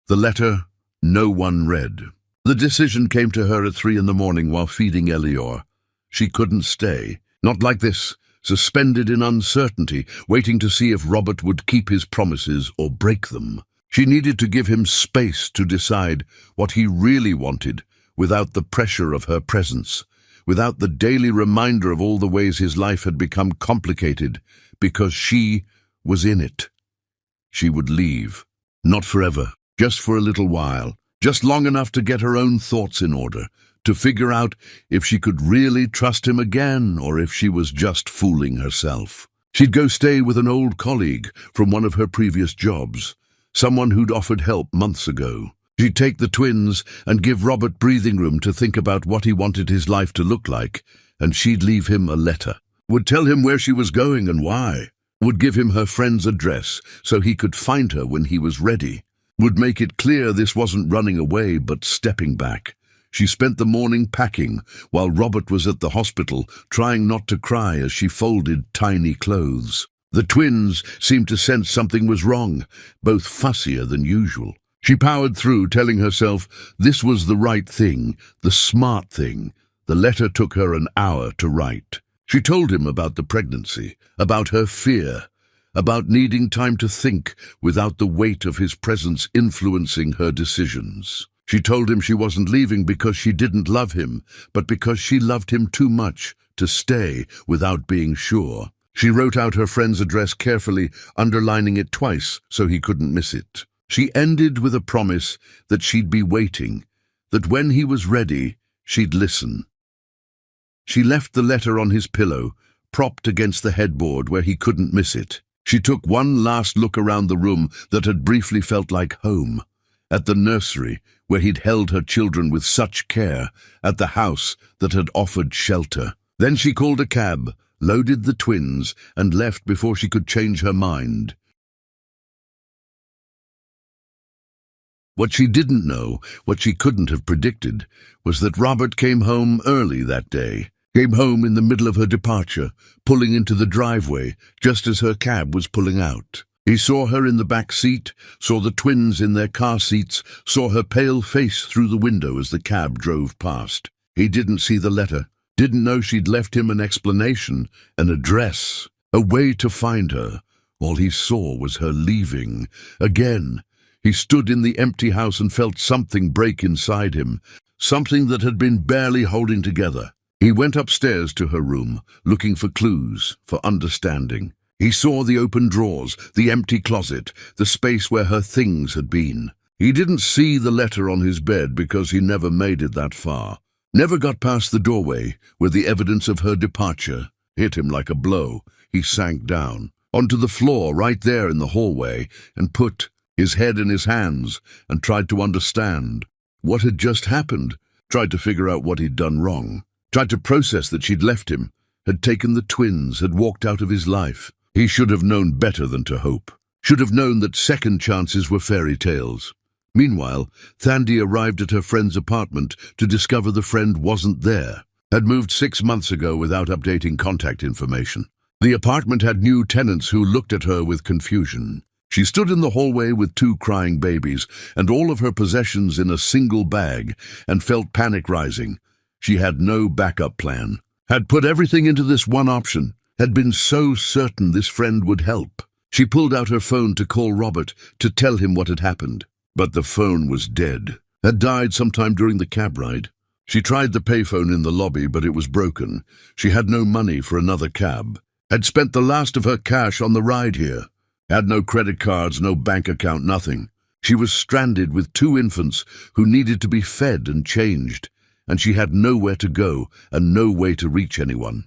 The letter no one read. The decision came to her at 3 a.m. while feeding Elior. She couldn't stay. Not like this. Suspended in uncertainty, waiting to see if Robert would keep his promises or break them. She needed to give him space to decide what he really wanted without the pressure of her presence, without the daily reminder of all the ways his life had become complicated because she was in it. She would leave. Not forever, just for a little while, just long enough to get her own thoughts in order, to figure out if she could really trust him again or if she was just fooling herself. She'd go stay with an old colleague from one of her previous jobs, someone who'd offered help months ago. She'd take the twins and give Robert breathing room to think about what he wanted his life to look like, and she'd leave him a letter. Would tell him where she was going and why. Would give him her friend's address so he could find her when he was ready. Would make it clear this wasn't running away but stepping back. She spent the morning packing while Robert was at the hospital, trying not to cry as she folded tiny clothes. The twins seemed to sense something was wrong, both fussier than usual. She powered through, telling herself this was the right thing, the smart thing. The letter took her an hour to write. She told him about the pregnancy, about her fear, about needing time to think without the weight of his presence influencing her decisions. She told him she wasn't leaving because she didn't love him, but because she loved him too much to stay without being sure. She wrote out her friend's address carefully, underlining it twice so he couldn't miss it. She ended with a promise that she'd be waiting, that when he was ready, she'd listen. She left the letter on his pillow, propped against the headboard where he couldn't miss it. She took one last look around the room that had briefly felt like home. At the nursery, where he'd held her children with such care, at the house that had offered shelter. Then she called a cab, loaded the twins, and left before she could change her mind. What she didn't know, what she couldn't have predicted, was that Robert came home early that day. Came home in the middle of her departure, pulling into the driveway just as her cab was pulling out. He saw her in the back seat, saw the twins in their car seats, saw her pale face through the window as the cab drove past. He didn't see the letter, didn't know she'd left him an explanation, an address, a way to find her. All he saw was her leaving. Again, he stood in the empty house and felt something break inside him, something that had been barely holding together. He went upstairs to her room, looking for clues, for understanding. He saw the open drawers, the empty closet, the space where her things had been. He didn't see the letter on his bed because he never made it that far. Never got past the doorway, where the evidence of her departure hit him like a blow. He sank down, onto the floor right there in the hallway, and put his head in his hands and tried to understand what had just happened, tried to figure out what he'd done wrong, tried to process that she'd left him, had taken the twins, had walked out of his life. He should have known better than to hope, should have known that second chances were fairy tales. Meanwhile, Thandy arrived at her friend's apartment to discover the friend wasn't there, had moved 6 months ago without updating contact information. The apartment had new tenants who looked at her with confusion. She stood in the hallway with 2 crying babies and all of her possessions in a single bag and felt panic rising. She had no backup plan, had put everything into this one option, had been so certain this friend would help. She pulled out her phone to call Robert to tell him what had happened. But the phone was dead, had died sometime during the cab ride. She tried the payphone in the lobby, but it was broken. She had no money for another cab. Had spent the last of her cash on the ride here. Had no credit cards, no bank account, nothing. She was stranded with 2 infants who needed to be fed and changed, and she had nowhere to go and no way to reach anyone.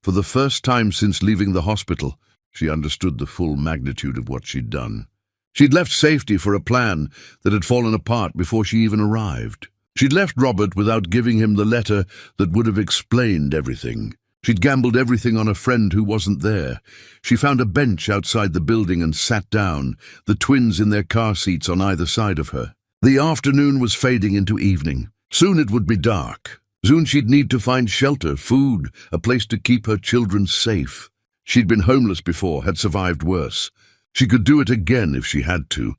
For the first time since leaving the hospital, she understood the full magnitude of what she'd done. She'd left safety for a plan that had fallen apart before she even arrived. She'd left Robert without giving him the letter that would have explained everything. She'd gambled everything on a friend who wasn't there. She found a bench outside the building and sat down, the twins in their car seats on either side of her. The afternoon was fading into evening. Soon it would be dark. Soon she'd need to find shelter, food, a place to keep her children safe. She'd been homeless before, had survived worse. She could do it again if she had to.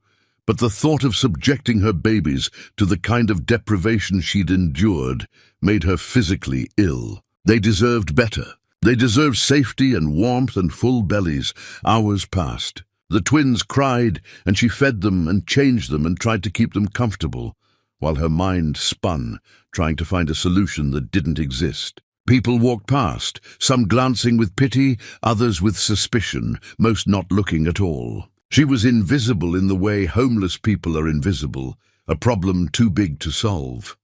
But the thought of subjecting her babies to the kind of deprivation she'd endured made her physically ill. They deserved better. They deserved safety and warmth and full bellies. Hours passed. The twins cried, and she fed them and changed them and tried to keep them comfortable, while her mind spun, trying to find a solution that didn't exist. People walked past, some glancing with pity, others with suspicion, most not looking at all. She was invisible in the way homeless people are invisible, a problem too big to solve.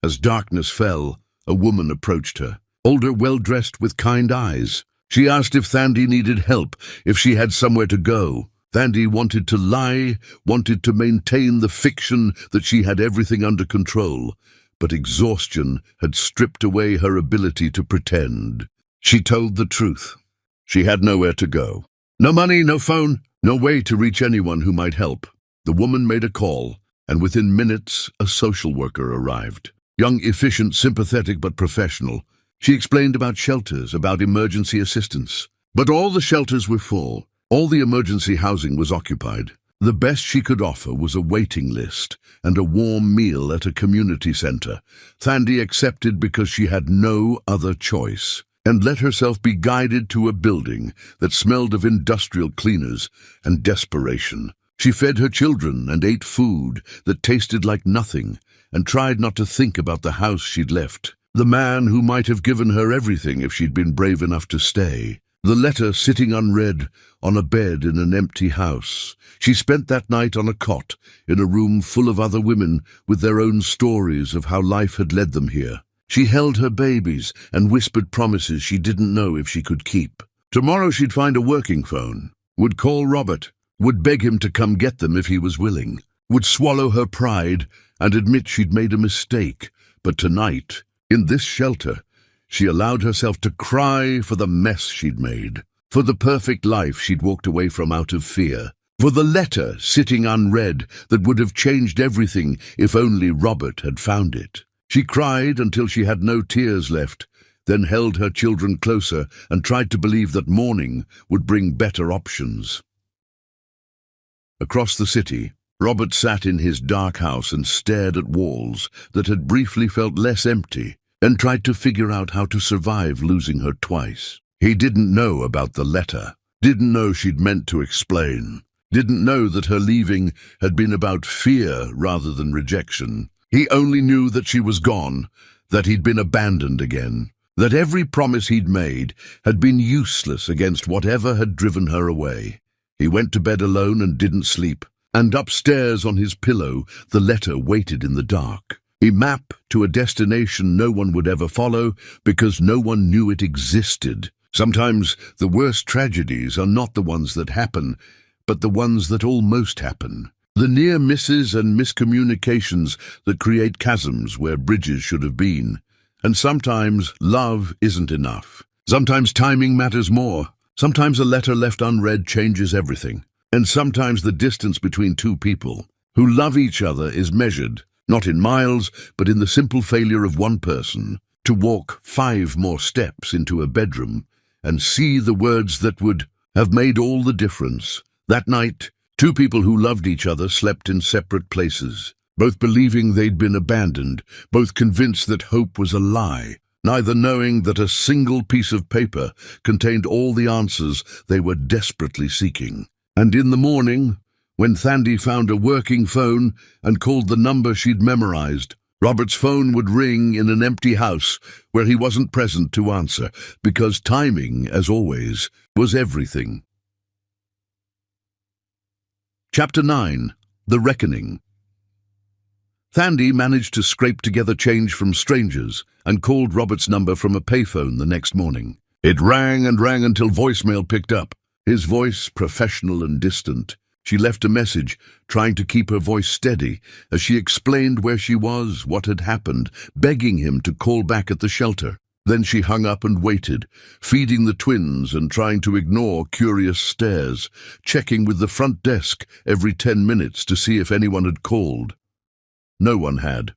As darkness fell, a woman approached her, older, well-dressed, with kind eyes. She asked if Thandy needed help, if she had somewhere to go. Thandy wanted to lie, wanted to maintain the fiction that she had everything under control, but exhaustion had stripped away her ability to pretend. She told the truth. She had nowhere to go. No money, no phone, no way to reach anyone who might help. The woman made a call, and within minutes a social worker arrived. Young, efficient, sympathetic but professional. She explained about shelters, about emergency assistance. But all the shelters were full. All the emergency housing was occupied. The best she could offer was a waiting list and a warm meal at a community center. Thandy accepted because she had no other choice, and let herself be guided to a building that smelled of industrial cleaners and desperation. She fed her children and ate food that tasted like nothing, and tried not to think about the house she'd left, the man who might have given her everything if she'd been brave enough to stay. The letter sitting unread on a bed in an empty house. She spent that night on a cot in a room full of other women with their own stories of how life had led them here. She held her babies and whispered promises she didn't know if she could keep. Tomorrow she'd find a working phone, would call Robert, would beg him to come get them if he was willing, would swallow her pride and admit she'd made a mistake. But tonight, in this shelter, she allowed herself to cry for the mess she'd made, for the perfect life she'd walked away from out of fear, for the letter sitting unread that would have changed everything if only Robert had found it. She cried until she had no tears left, then held her children closer and tried to believe that morning would bring better options. Across the city, Robert sat in his dark house and stared at walls that had briefly felt less empty, and tried to figure out how to survive losing her twice. He didn't know about the letter, didn't know she'd meant to explain, didn't know that her leaving had been about fear rather than rejection. He only knew that she was gone, that he'd been abandoned again, that every promise he'd made had been useless against whatever had driven her away. He went to bed alone and didn't sleep, and upstairs on his pillow the letter waited in the dark. A map to a destination no one would ever follow because no one knew it existed. Sometimes the worst tragedies are not the ones that happen, but the ones that almost happen. The near misses and miscommunications that create chasms where bridges should have been. And sometimes love isn't enough. Sometimes timing matters more. Sometimes a letter left unread changes everything. And sometimes the distance between two people who love each other is measured not in miles, but in the simple failure of one person to walk 5 more steps into a bedroom and see the words that would have made all the difference. That night, 2 people who loved each other slept in separate places, both believing they'd been abandoned, both convinced that hope was a lie, neither knowing that a single piece of paper contained all the answers they were desperately seeking. And in the morning, when Thandy found a working phone and called the number she'd memorized, Robert's phone would ring in an empty house where he wasn't present to answer, because timing, as always, was everything. Chapter 9. The Reckoning. Thandy managed to scrape together change from strangers and called Robert's number from a payphone the next morning. It rang and rang until voicemail picked up. His voice, professional and distant. She left a message, trying to keep her voice steady, as she explained where she was, what had happened, begging him to call back at the shelter. Then she hung up and waited, feeding the twins and trying to ignore curious stares, checking with the front desk every 10 minutes to see if anyone had called. No one had.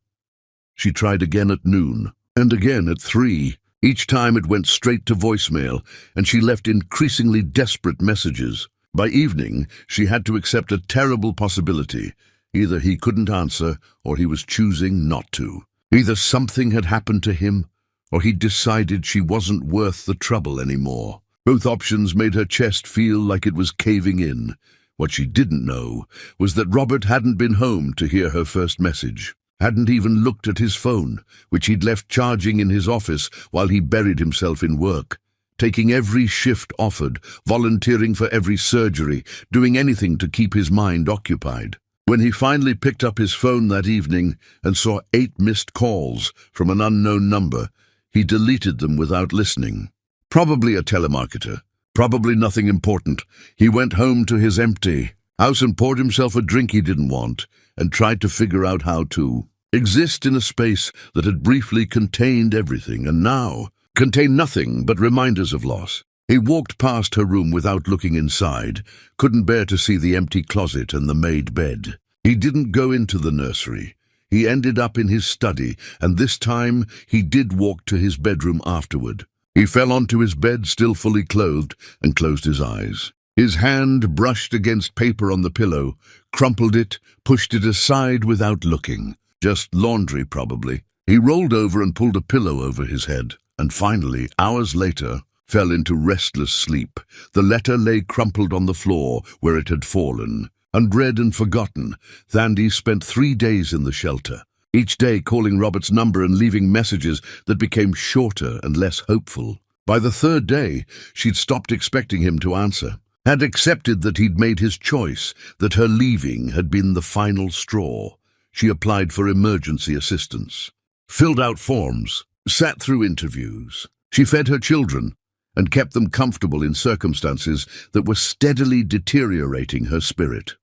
She tried again at noon, and again at 3. Each time it went straight to voicemail, and she left increasingly desperate messages. By evening, she had to accept a terrible possibility. Either he couldn't answer, or he was choosing not to. Either something had happened to him, or he'd decided she wasn't worth the trouble anymore. Both options made her chest feel like it was caving in. What she didn't know was that Robert hadn't been home to hear her first message, hadn't even looked at his phone, which he'd left charging in his office while he buried himself in work, taking every shift offered, volunteering for every surgery, doing anything to keep his mind occupied. When he finally picked up his phone that evening and saw 8 missed calls from an unknown number, he deleted them without listening. Probably a telemarketer. Probably nothing important. He went home to his empty house and poured himself a drink he didn't want and tried to figure out how to exist in a space that had briefly contained everything and now contained nothing but reminders of loss. He walked past her room without looking inside, couldn't bear to see the empty closet and the made bed. He didn't go into the nursery. He ended up in his study, and this time he did walk to his bedroom afterward. He fell onto his bed, still fully clothed, and closed his eyes. His hand brushed against paper on the pillow, crumpled it, pushed it aside without looking. Just laundry, probably. He rolled over and pulled a pillow over his head, and finally, hours later, fell into restless sleep. The letter lay crumpled on the floor where it had fallen. Unread and forgotten, Thandy spent 3 days in the shelter, each day calling Robert's number and leaving messages that became shorter and less hopeful. By the 3rd day, she'd stopped expecting him to answer, had accepted that he'd made his choice, that her leaving had been the final straw. She applied for emergency assistance, filled out forms, sat through interviews. She fed her children and kept them comfortable in circumstances that were steadily deteriorating her spirit.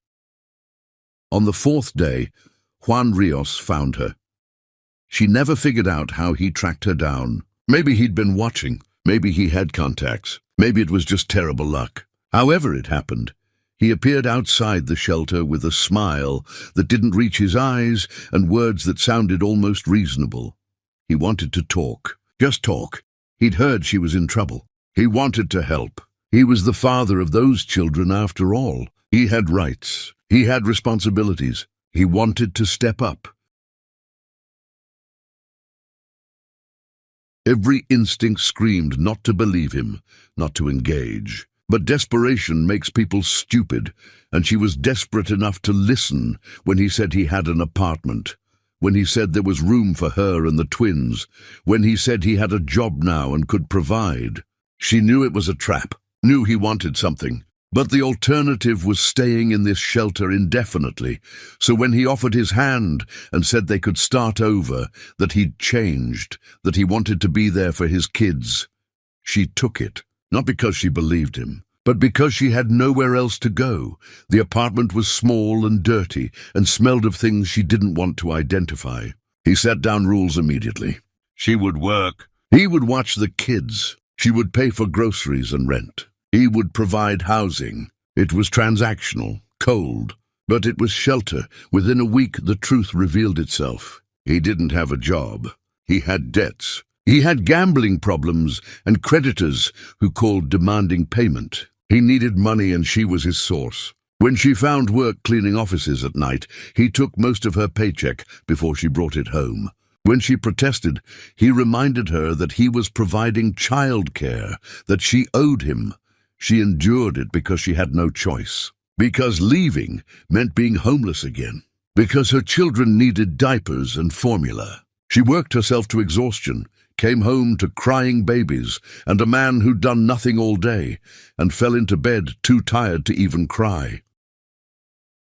On the 4th day, Juan Rios found her. She never figured out how he tracked her down. Maybe he'd been watching, maybe he had contacts, maybe it was just terrible luck. However it happened, he appeared outside the shelter with a smile that didn't reach his eyes and words that sounded almost reasonable. He wanted to talk, just talk. He'd heard she was in trouble. He wanted to help. He was the father of those children after all. He had rights. He had responsibilities. He wanted to step up. Every instinct screamed not to believe him, not to engage. But desperation makes people stupid, and she was desperate enough to listen when he said he had an apartment, when he said there was room for her and the twins, when he said he had a job now and could provide. She knew it was a trap, knew he wanted something, but the alternative was staying in this shelter indefinitely. So when he offered his hand and said they could start over, that he'd changed, that he wanted to be there for his kids, she took it, not because she believed him, but because she had nowhere else to go. The apartment was small and dirty and smelled of things she didn't want to identify. He set down rules immediately. She would work. He would watch the kids. She would pay for groceries and rent. He would provide housing. It was transactional, cold, but it was shelter. Within a week, the truth revealed itself. He didn't have a job. He had debts. He had gambling problems and creditors who called demanding payment. He needed money and she was his source. When she found work cleaning offices at night, he took most of her paycheck before she brought it home. When she protested, he reminded her that he was providing childcare, that she owed him. She endured it because she had no choice. Because leaving meant being homeless again. because her children needed diapers and formula. She worked herself to exhaustion, came home to crying babies and a man who'd done nothing all day and fell into bed too tired to even cry.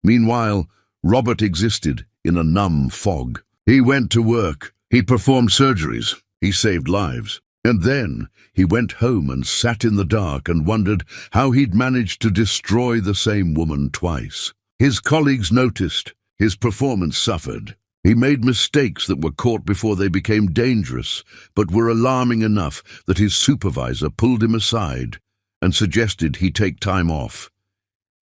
Meanwhile, Robert existed in a numb fog. He went to work, he performed surgeries, he saved lives. And then he went home and sat in the dark and wondered how he'd managed to destroy the same woman twice. His colleagues noticed, his performance suffered. He made mistakes that were caught before they became dangerous, but were alarming enough that his supervisor pulled him aside and suggested he take time off.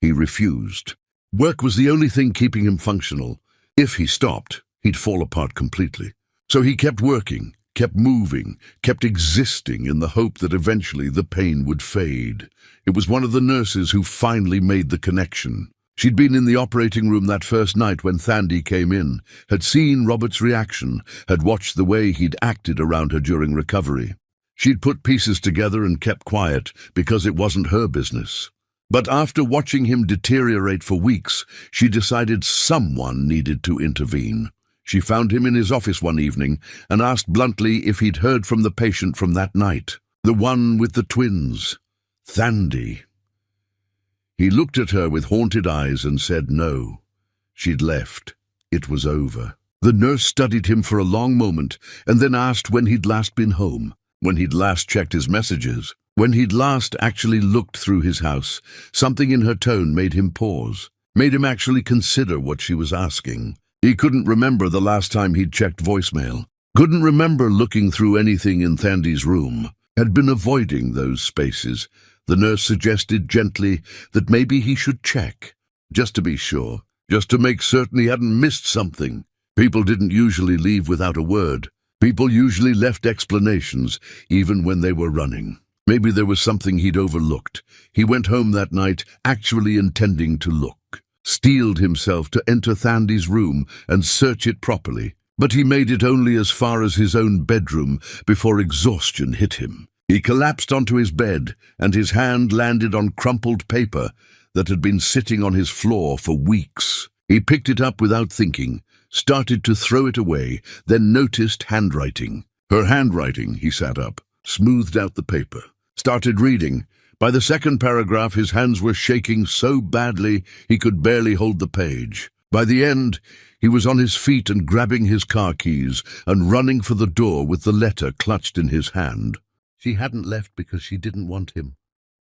He refused. Work was the only thing keeping him functional. If he stopped, he'd fall apart completely. So he kept working, kept moving, kept existing in the hope that eventually the pain would fade. It was one of the nurses who finally made the connection. She'd been in the operating room that first night when Thandy came in, had seen Robert's reaction, had watched the way he'd acted around her during recovery. She'd put pieces together and kept quiet because it wasn't her business. But after watching him deteriorate for weeks, she decided someone needed to intervene. She found him in his office one evening and asked bluntly if he'd heard from the patient from that night, the one with the twins, Thandy. He looked at her with haunted eyes and said no. She'd left. It was over. The nurse studied him for a long moment and then asked when he'd last been home, when he'd last checked his messages, when he'd last actually looked through his house. Something in her tone made him pause, made him actually consider what she was asking. He couldn't remember the last time he'd checked voicemail, couldn't remember looking through anything in Thandy's room, had been avoiding those spaces. The nurse suggested gently that maybe he should check, just to be sure, just to make certain he hadn't missed something. People didn't usually leave without a word. People usually left explanations, even when they were running. Maybe there was something he'd overlooked. He went home that night, actually intending to look. Steeled himself to enter Thandy's room and search it properly, but he made it only as far as his own bedroom before exhaustion hit him. He collapsed onto his bed, and his hand landed on crumpled paper that had been sitting on his floor for weeks. He picked it up without thinking, started to throw it away, then noticed handwriting. Her handwriting. He sat up, smoothed out the paper, started reading. By the second paragraph, his hands were shaking so badly he could barely hold the page. By the end, he was on his feet and grabbing his car keys and running for the door with the letter clutched in his hand. She hadn't left because she didn't want him.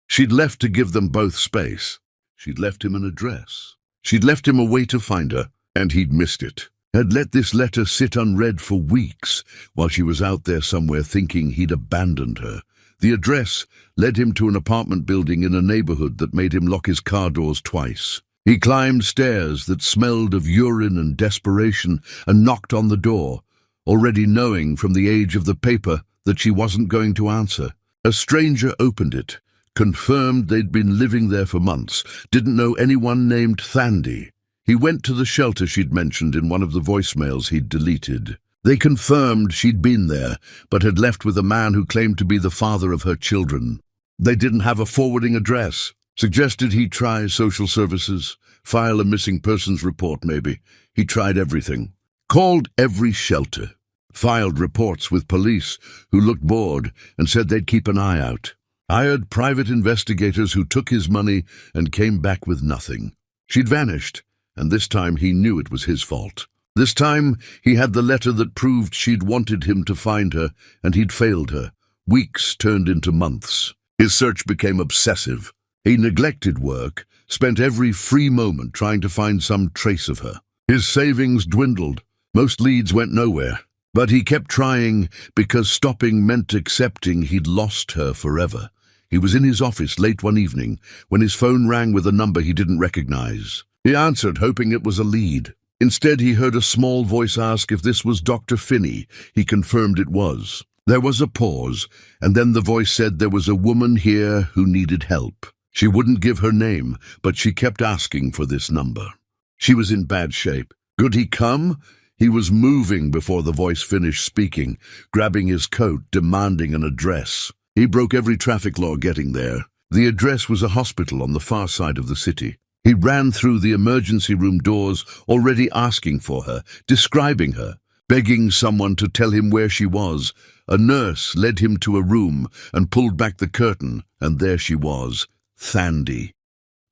She'd left to give them both space. She'd left him an address. She'd left him a way to find her, and he'd missed it. Had let this letter sit unread for weeks while she was out there somewhere thinking he'd abandoned her. The address led him to an apartment building in a neighborhood that made him lock his car doors twice. He climbed stairs that smelled of urine and desperation and knocked on the door, already knowing from the age of the paper that she wasn't going to answer. A stranger opened it, confirmed they'd been living there for months, didn't know anyone named Thandy. He went to the shelter she'd mentioned in one of the voicemails he'd deleted. They confirmed she'd been there, but had left with a man who claimed to be the father of her children. They didn't have a forwarding address. Suggested he try social services, file a missing persons report maybe. He tried everything. Called every shelter. Filed reports with police who looked bored and said they'd keep an eye out. Hired private investigators who took his money and came back with nothing. She'd vanished, and this time he knew it was his fault. This time he had the letter that proved she'd wanted him to find her, and he'd failed her. Weeks turned into months. His search became obsessive. He neglected work, spent every free moment trying to find some trace of her. His savings dwindled. Most leads went nowhere. But he kept trying because stopping meant accepting he'd lost her forever. He was in his office late one evening when his phone rang with a number he didn't recognize. He answered, hoping it was a lead. Instead, he heard a small voice ask if this was Dr. Finney. He confirmed it was. There was a pause, and then the voice said there was a woman here who needed help. She wouldn't give her name, but she kept asking for this number. She was in bad shape. Could he come? He was moving before the voice finished speaking, grabbing his coat, demanding an address. He broke every traffic law getting there. The address was a hospital on the far side of the city. He ran through the emergency room doors, already asking for her, describing her, begging someone to tell him where she was. A nurse led him to a room and pulled back the curtain, and there she was, Thandy.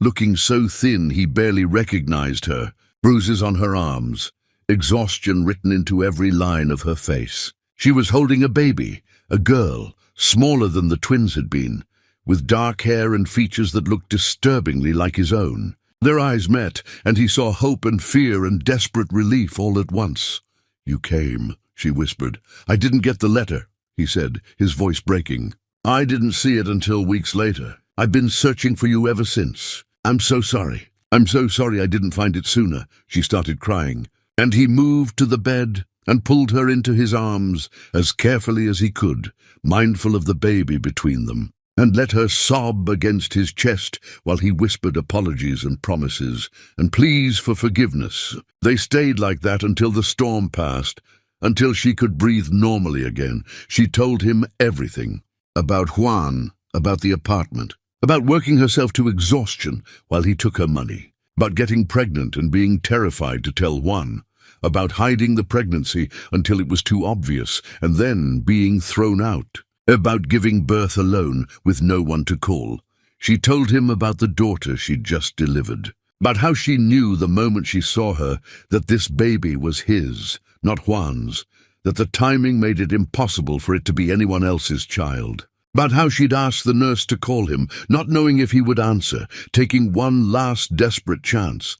Looking so thin he barely recognized her, bruises on her arms, exhaustion written into every line of her face. She was holding a baby, a girl, smaller than the twins had been, with dark hair and features that looked disturbingly like his own. Their eyes met, and he saw hope and fear and desperate relief all at once. "You came," she whispered. "I didn't get the letter," he said, his voice breaking. "I didn't see it until weeks later. I've been searching for you ever since. I'm so sorry. I'm so sorry I didn't find it sooner," she started crying. And he moved to the bed and pulled her into his arms as carefully as he could, mindful of the baby between them, and let her sob against his chest while he whispered apologies and promises and pleas for forgiveness. They stayed like that until the storm passed, until she could breathe normally again. She told him everything, about Juan, about the apartment, about working herself to exhaustion while he took her money, about getting pregnant and being terrified to tell Juan, about hiding the pregnancy until it was too obvious and then being thrown out, about giving birth alone with no one to call. She told him about the daughter she'd just delivered, about how she knew the moment she saw her that this baby was his, not Juan's, that the timing made it impossible for it to be anyone else's child, about how she'd asked the nurse to call him, not knowing if he would answer, taking one last desperate chance.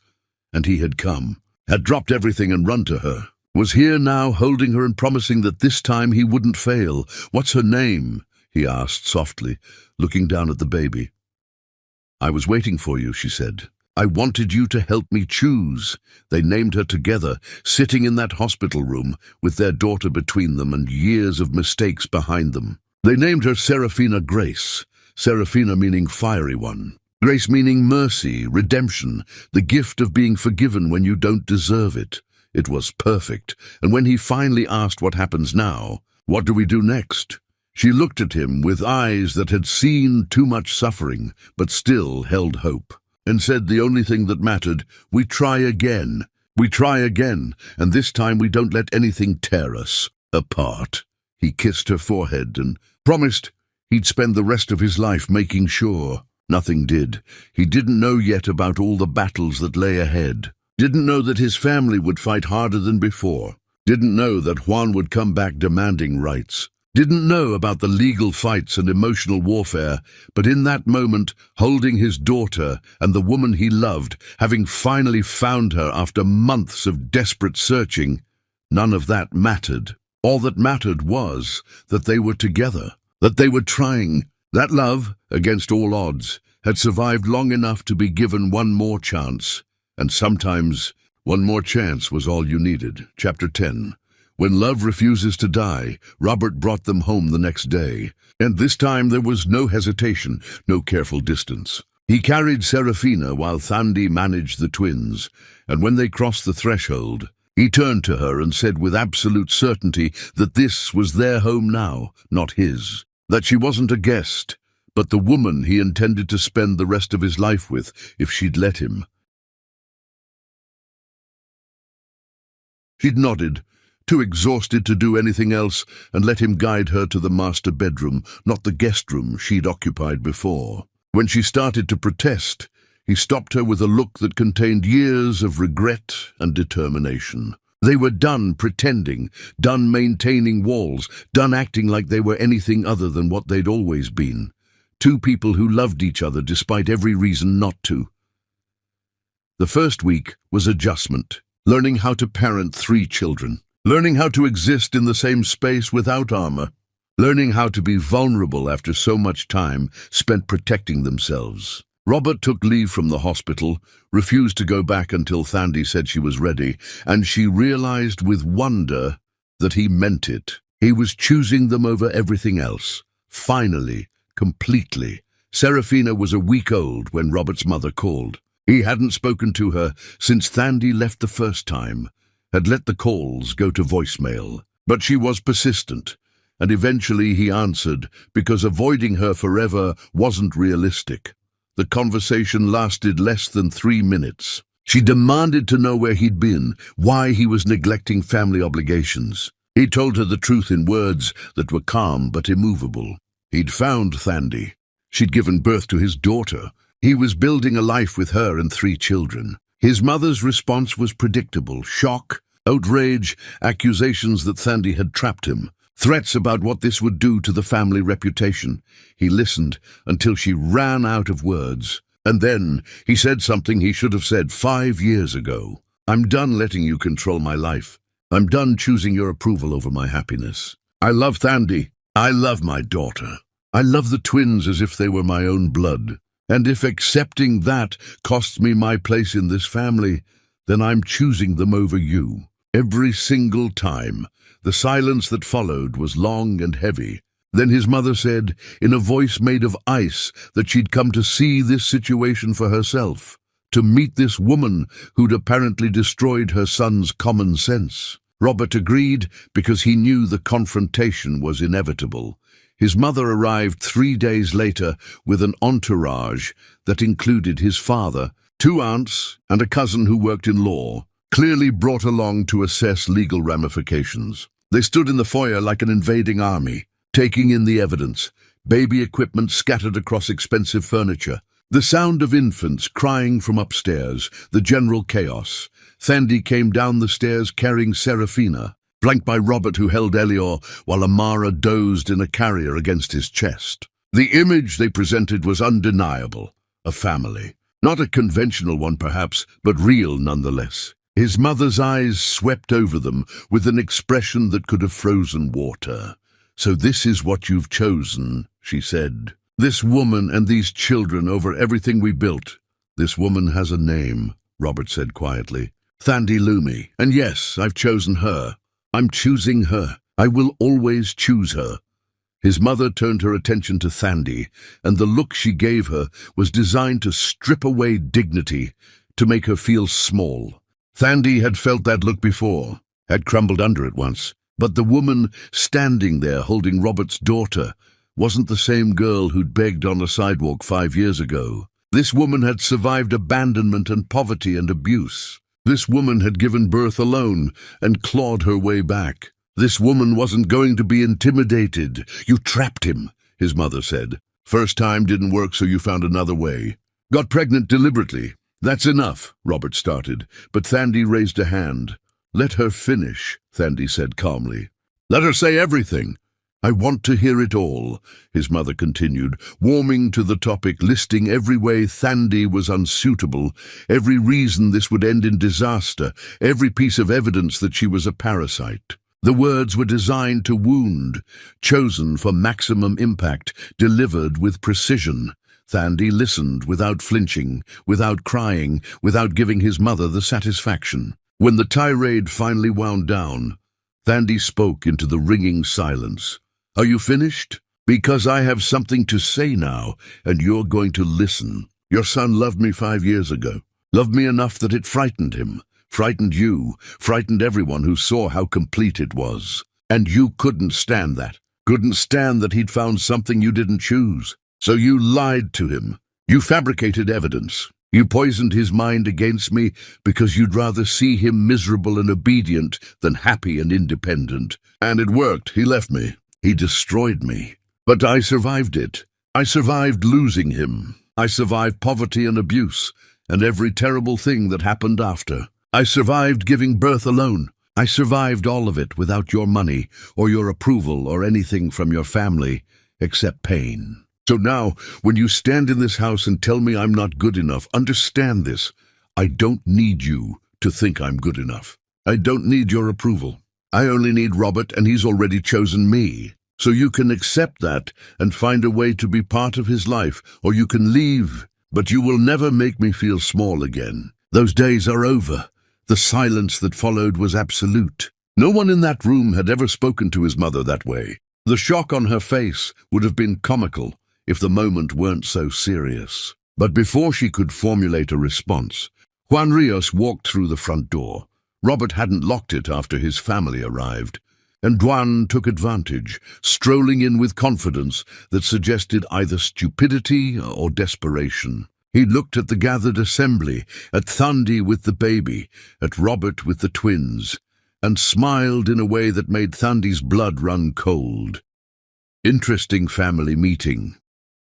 And he had come, had dropped everything and run to her, was here now holding her and promising that this time he wouldn't fail. "What's her name?" he asked softly, looking down at the baby. "I was waiting for you," she said. "I wanted you to help me choose." They named her together, sitting in that hospital room with their daughter between them and years of mistakes behind them. They named her Serafina Grace, Serafina meaning fiery one, Grace meaning mercy, redemption, the gift of being forgiven when you don't deserve it. It was perfect, and when he finally asked what happens now, what do we do next, she looked at him with eyes that had seen too much suffering, but still held hope, and said the only thing that mattered: we try again. We try again, and this time we don't let anything tear us apart. He kissed her forehead and promised he'd spend the rest of his life making sure. Nothing did. He didn't know yet about all the battles that lay ahead. Didn't know that his family would fight harder than before. Didn't know that Juan would come back demanding rights. Didn't know about the legal fights and emotional warfare, but in that moment, holding his daughter and the woman he loved, having finally found her after months of desperate searching, none of that mattered. All that mattered was that they were together, that they were trying. That love, against all odds, had survived long enough to be given one more chance. And sometimes, one more chance was all you needed. Chapter 10. When love refuses to die, Robert brought them home the next day. And this time there was no hesitation, no careful distance. He carried Serafina while Thandy managed the twins, and when they crossed the threshold, he turned to her and said with absolute certainty that this was their home now, not his. That she wasn't a guest, but the woman he intended to spend the rest of his life with if she'd let him. She'd nodded, too exhausted to do anything else, and let him guide her to the master bedroom, not the guest room she'd occupied before. When she started to protest, he stopped her with a look that contained years of regret and determination. They were done pretending, done maintaining walls, done acting like they were anything other than what they'd always been. Two people who loved each other despite every reason not to. The first week was adjustment, learning how to parent 3 children, learning how to exist in the same space without armor, learning how to be vulnerable after so much time spent protecting themselves. Robert took leave from the hospital, refused to go back until Thandy said she was ready, and she realized with wonder that he meant it. He was choosing them over everything else. Finally, completely. Serafina was a week old when Robert's mother called. He hadn't spoken to her since Thandy left the first time, had let the calls go to voicemail. But she was persistent, and eventually he answered because avoiding her forever wasn't realistic. The conversation lasted less than 3 minutes. She demanded to know where he'd been, why he was neglecting family obligations. He told her the truth in words that were calm but immovable. He'd found Thandy. She'd given birth to his daughter. He was building a life with her and 3 children. His mother's response was predictable: shock, outrage, accusations that Thandy had trapped him, threats about what this would do to the family reputation. He listened until she ran out of words. And then he said something he should have said 5 years ago. "I'm done letting you control my life. I'm done choosing your approval over my happiness. I love Thandy. I love my daughter. I love the twins as if they were my own blood. And if accepting that costs me my place in this family, then I'm choosing them over you." Every single time. The silence that followed was long and heavy. Then his mother said, in a voice made of ice, that she'd come to see this situation for herself, to meet this woman who'd apparently destroyed her son's common sense. Robert agreed because he knew the confrontation was inevitable. His mother arrived 3 days later with an entourage that included his father, 2 aunts, and a cousin who worked in law, clearly brought along to assess legal ramifications. They stood in the foyer like an invading army, taking in the evidence, baby equipment scattered across expensive furniture, the sound of infants crying from upstairs, the general chaos. Thandy came down the stairs carrying Serafina, flanked by Robert, who held Elior, while Amara dozed in a carrier against his chest. The image they presented was undeniable: a family. Not a conventional one, perhaps, but real nonetheless. His mother's eyes swept over them with an expression that could have frozen water. "So this is what you've chosen," she said. "This woman and these children over everything we built." "This woman has a name," Robert said quietly. "Thandy Lumi. And yes, I've chosen her. I'm choosing her. I will always choose her." His mother turned her attention to Thandy, and the look she gave her was designed to strip away dignity, to make her feel small. Thandy had felt that look before, had crumbled under it once, but the woman standing there holding Robert's daughter wasn't the same girl who'd begged on a sidewalk 5 years ago. This woman had survived abandonment and poverty and abuse. This woman had given birth alone and clawed her way back. This woman wasn't going to be intimidated. "You trapped him," his mother said. "First time didn't work, so you found another way. Got pregnant deliberately." "That's enough," Robert started, but Thandy raised a hand. "Let her finish," Thandy said calmly. "Let her say everything." "I want to hear it all," his mother continued, warming to the topic, listing every way Thandy was unsuitable, every reason this would end in disaster, every piece of evidence that she was a parasite. The words were designed to wound, chosen for maximum impact, delivered with precision. Thandy listened without flinching, without crying, without giving his mother the satisfaction. When the tirade finally wound down, Thandy spoke into the ringing silence. "Are you finished? Because I have something to say now, and you're going to listen. Your son loved me 5 years ago. Loved me enough that it frightened him, frightened you, frightened everyone who saw how complete it was. And you couldn't stand that. Couldn't stand that he'd found something you didn't choose. So you lied to him. You fabricated evidence. You poisoned his mind against me because you'd rather see him miserable and obedient than happy and independent. And it worked. He left me. He destroyed me. But I survived it. I survived losing him. I survived poverty and abuse, and every terrible thing that happened after. I survived giving birth alone. I survived all of it without your money or your approval or anything from your family except pain. So now, when you stand in this house and tell me I'm not good enough, understand this. I don't need you to think I'm good enough. I don't need your approval. I only need Robert, and he's already chosen me. So you can accept that and find a way to be part of his life, or you can leave. But you will never make me feel small again. Those days are over. The silence that followed was absolute. No one in that room had ever spoken to his mother that way. The shock on her face would have been comical if the moment weren't so serious. But before she could formulate a response, Juan Rios walked through the front door. Robert hadn't locked it after his family arrived. And Duan took advantage, strolling in with confidence that suggested either stupidity or desperation. He looked at the gathered assembly, at Thandy with the baby, at Robert with the twins, and smiled in a way that made Thandy's blood run cold. "Interesting family meeting,"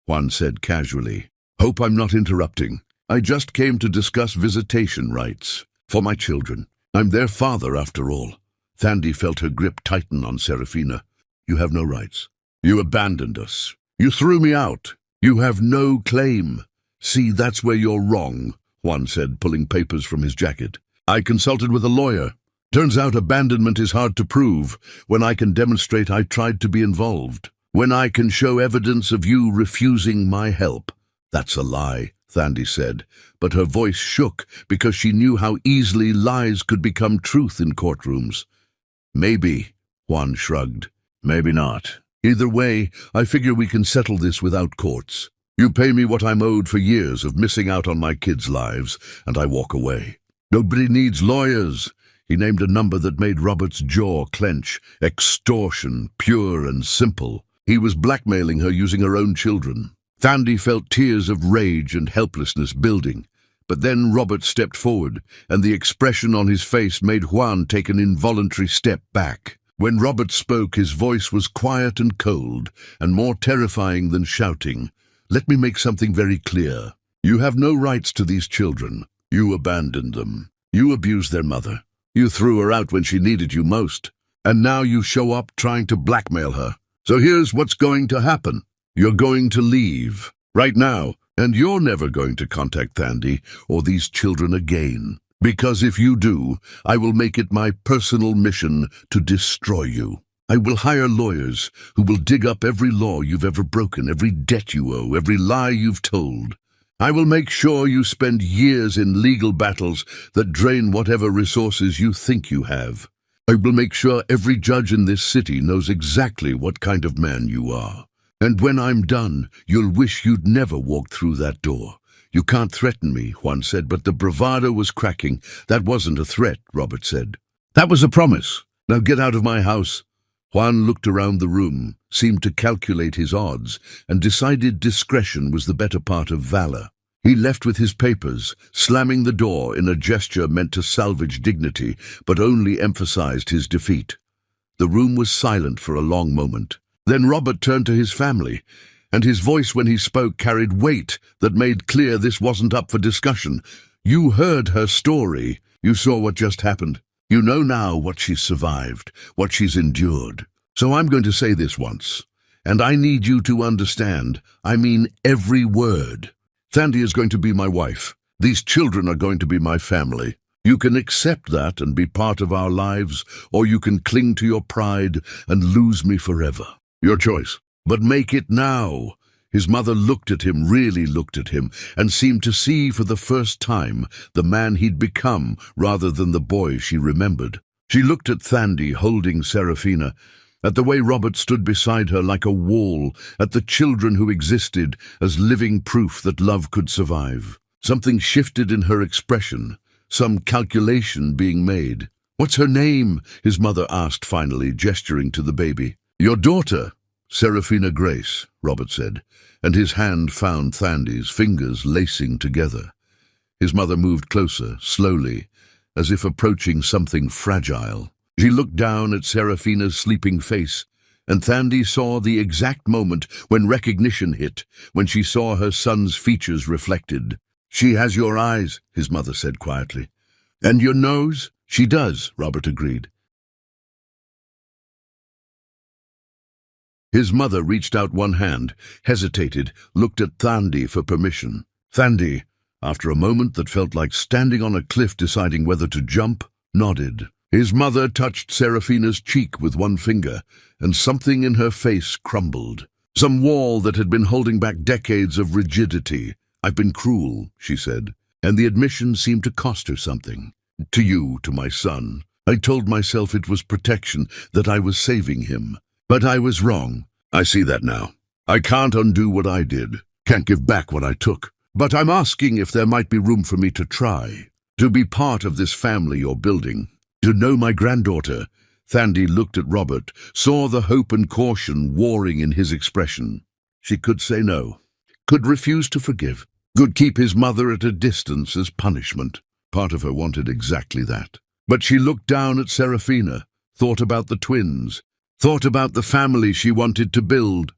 Juan said casually. "Hope I'm not interrupting. I just came to discuss visitation rights for my children. I'm their father, after all." Thandy felt her grip tighten on Serafina. "You have no rights. You abandoned us. You threw me out. You have no claim." "See, that's where you're wrong," Juan said, pulling papers from his jacket. "I consulted with a lawyer. Turns out abandonment is hard to prove when I can demonstrate I tried to be involved. When I can show evidence of you refusing my help." "That's a lie," Thandy said, but her voice shook because she knew how easily lies could become truth in courtrooms. "Maybe," Juan shrugged. "Maybe not. Either way, I figure we can settle this without courts. You pay me what I'm owed for years of missing out on my kids' lives, and I walk away. Nobody needs lawyers." He named a number that made Robert's jaw clench. Extortion, pure and simple. He was blackmailing her using her own children. Thandy felt tears of rage and helplessness building. But then Robert stepped forward, and the expression on his face made Juan take an involuntary step back. When Robert spoke, his voice was quiet and cold, and more terrifying than shouting. "Let me make something very clear. You have no rights to these children. You abandoned them. You abused their mother. You threw her out when she needed you most. And now you show up trying to blackmail her. So here's what's going to happen. You're going to leave. Right now. And you're never going to contact Thandy or these children again. Because if you do, I will make it my personal mission to destroy you. I will hire lawyers who will dig up every law you've ever broken, every debt you owe, every lie you've told. I will make sure you spend years in legal battles that drain whatever resources you think you have. I will make sure every judge in this city knows exactly what kind of man you are. And when I'm done, you'll wish you'd never walked through that door. You can't threaten me," Juan said, but the bravado was cracking. "That wasn't a threat," Robert said. "That was a promise. Now get out of my house." Juan looked around the room, seemed to calculate his odds, and decided discretion was the better part of valor. He left with his papers, slamming the door in a gesture meant to salvage dignity, but only emphasized his defeat. The room was silent for a long moment. Then Robert turned to his family, and his voice when he spoke carried weight that made clear this wasn't up for discussion. "You heard her story. You saw what just happened. You know now what she's survived, what she's endured. So I'm going to say this once, and I need you to understand, I mean every word. Thandy is going to be my wife. These children are going to be my family. You can accept that and be part of our lives, or you can cling to your pride and lose me forever. Your choice. But make it now." His mother looked at him, really looked at him, and seemed to see for the first time the man he'd become rather than the boy she remembered. She looked at Thandy holding Serafina, at the way Robert stood beside her like a wall, at the children who existed as living proof that love could survive. Something shifted in her expression, some calculation being made. "What's her name?" his mother asked finally, gesturing to the baby. "Your daughter, Serafina Grace," Robert said, and his hand found Thandy's, fingers lacing together. His mother moved closer, slowly, as if approaching something fragile. She looked down at Serafina's sleeping face, and Thandy saw the exact moment when recognition hit, when she saw her son's features reflected. "She has your eyes," his mother said quietly. "And your nose?" "She does," Robert agreed. His mother reached out one hand, hesitated, looked at Thandy for permission. Thandy, after a moment that felt like standing on a cliff deciding whether to jump, nodded. His mother touched Serafina's cheek with one finger, and something in her face crumbled. Some wall that had been holding back decades of rigidity. "I've been cruel," she said, and the admission seemed to cost her something. "To you, to my son. I told myself it was protection, that I was saving him. But I was wrong. I see that now. I can't undo what I did, can't give back what I took. But I'm asking if there might be room for me to try, to be part of this family you're building, to know my granddaughter." Thandy looked at Robert, saw the hope and caution warring in his expression. She could say no, could refuse to forgive, could keep his mother at a distance as punishment. Part of her wanted exactly that. But she looked down at Serafina, thought about the twins, thought about the family she wanted to build,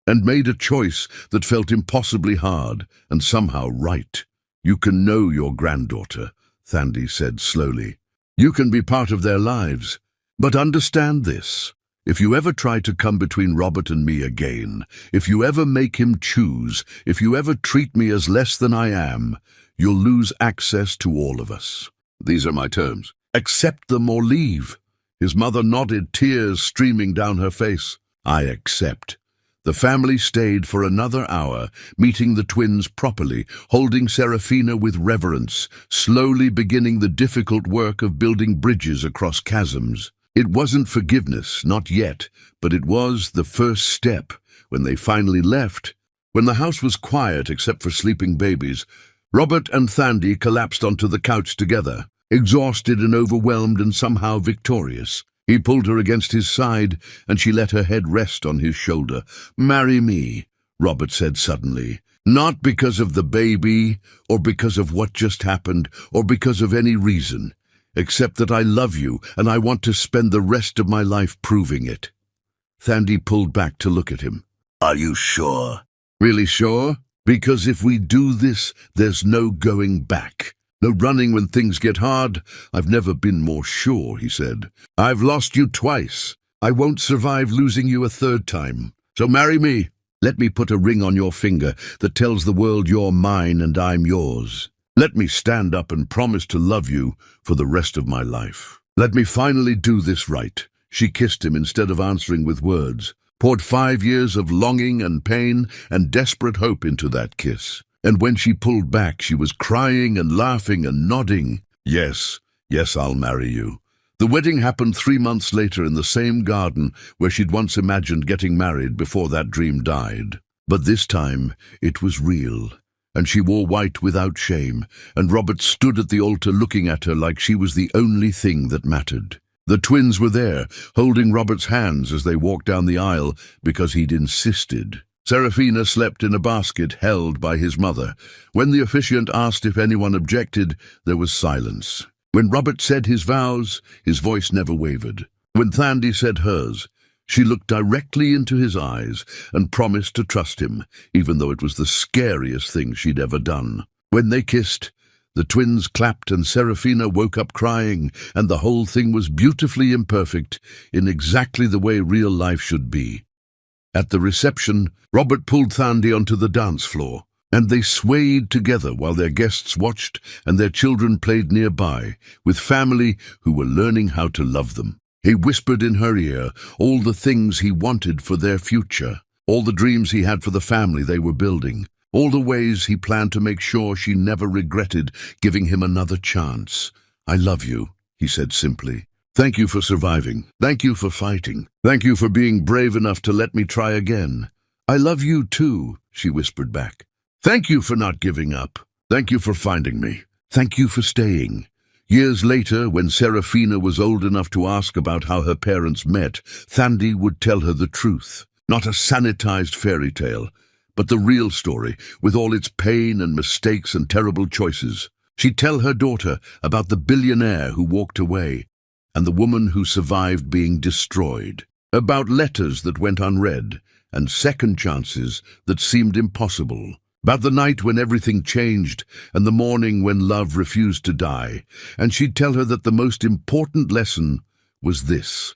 and made a choice that felt impossibly hard and somehow right. "You can know your granddaughter," Thandy said slowly. "You can be part of their lives. But understand this. If you ever try to come between Robert and me again, if you ever make him choose, if you ever treat me as less than I am, you'll lose access to all of us. These are my terms. Accept them or leave." His mother nodded, tears streaming down her face. "I accept." The family stayed for another hour, meeting the twins properly, holding Serafina with reverence, slowly beginning the difficult work of building bridges across chasms. It wasn't forgiveness, not yet, but it was the first step. When they finally left, when the house was quiet except for sleeping babies, Robert and Thandy collapsed onto the couch together, exhausted and overwhelmed and somehow victorious. He pulled her against his side, and she let her head rest on his shoulder. "Marry me," Robert said suddenly. "Not because of the baby, or because of what just happened, or because of any reason, except that I love you, and I want to spend the rest of my life proving it." Thandy pulled back to look at him. "Are you sure?" "Really sure? Because if we do this, there's no going back. No running when things get hard. I've never been more sure," he said. "I've lost you twice. I won't survive losing you a third time. So marry me. Let me put a ring on your finger that tells the world you're mine and I'm yours. Let me stand up and promise to love you for the rest of my life. Let me finally do this right." She kissed him instead of answering with words, poured 5 years of longing and pain and desperate hope into that kiss. And when she pulled back, she was crying and laughing and nodding. "Yes, yes, I'll marry you." The wedding happened 3 months later in the same garden where she'd once imagined getting married before that dream died. But this time, it was real. And she wore white without shame, and Robert stood at the altar looking at her like she was the only thing that mattered. The twins were there, holding Robert's hands as they walked down the aisle because he'd insisted. Serafina slept in a basket held by his mother. When the officiant asked if anyone objected, there was silence. When Robert said his vows, his voice never wavered. When Thandy said hers, she looked directly into his eyes and promised to trust him, even though it was the scariest thing she'd ever done. When they kissed, the twins clapped and Serafina woke up crying, and the whole thing was beautifully imperfect, in exactly the way real life should be. At the reception, Robert pulled Thandy onto the dance floor, and they swayed together while their guests watched and their children played nearby, with family who were learning how to love them. He whispered in her ear all the things he wanted for their future, all the dreams he had for the family they were building, all the ways he planned to make sure she never regretted giving him another chance. "I love you," he said simply. "Thank you for surviving. Thank you for fighting. Thank you for being brave enough to let me try again." "I love you too," she whispered back. "Thank you for not giving up. Thank you for finding me. Thank you for staying." Years later, when Serafina was old enough to ask about how her parents met, Thandy would tell her the truth. Not a sanitized fairy tale, but the real story, with all its pain and mistakes and terrible choices. She'd tell her daughter about the billionaire who walked away, and the woman who survived being destroyed, about letters that went unread, and second chances that seemed impossible, about the night when everything changed and the morning when love refused to die. And she'd tell her that the most important lesson was this: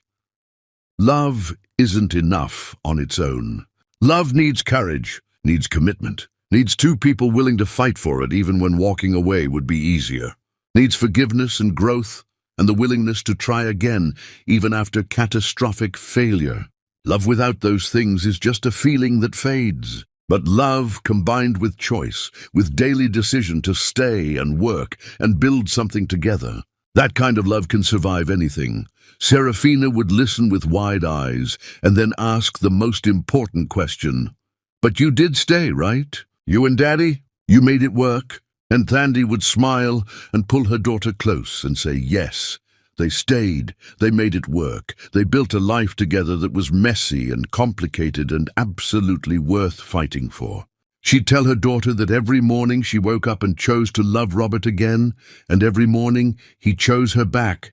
love isn't enough on its own. Love needs courage, needs commitment, needs two people willing to fight for it even when walking away would be easier, needs forgiveness and growth, and the willingness to try again, even after catastrophic failure. Love without those things is just a feeling that fades. But love combined with choice, with daily decision to stay and work and build something together, that kind of love can survive anything. Serafina would listen with wide eyes and then ask the most important question. "But you did stay, right? You and Daddy? You made it work?" And Thandy would smile and pull her daughter close and say, "Yes, They stayed, they made it work, they built a life together that was messy and complicated and absolutely worth fighting for. She'd tell her daughter that every morning she woke up and chose to love Robert again, and every morning he chose her back.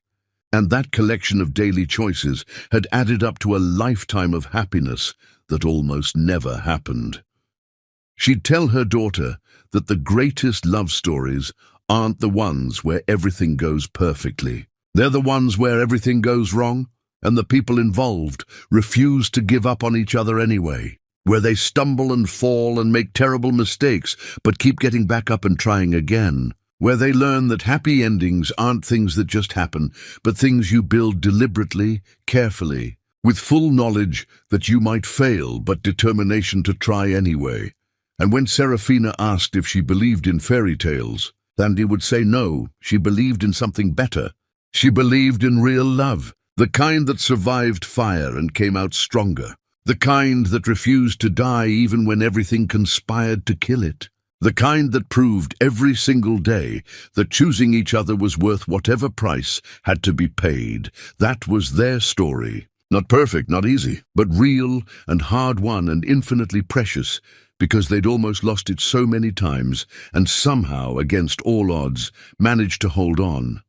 And that collection of daily choices had added up to a lifetime of happiness that almost never happened. She'd tell her daughter that the greatest love stories aren't the ones where everything goes perfectly. They're the ones where everything goes wrong, and the people involved refuse to give up on each other anyway. Where they stumble and fall and make terrible mistakes, but keep getting back up and trying again. Where they learn that happy endings aren't things that just happen, but things you build deliberately, carefully, with full knowledge that you might fail, but determination to try anyway. And when Serafina asked if she believed in fairy tales, Thandy would say no, she believed in something better. She believed in real love, the kind that survived fire and came out stronger. The kind that refused to die even when everything conspired to kill it. The kind that proved every single day that choosing each other was worth whatever price had to be paid. That was their story. Not perfect, not easy, but real and hard-won and infinitely precious, because they'd almost lost it so many times and somehow, against all odds, managed to hold on.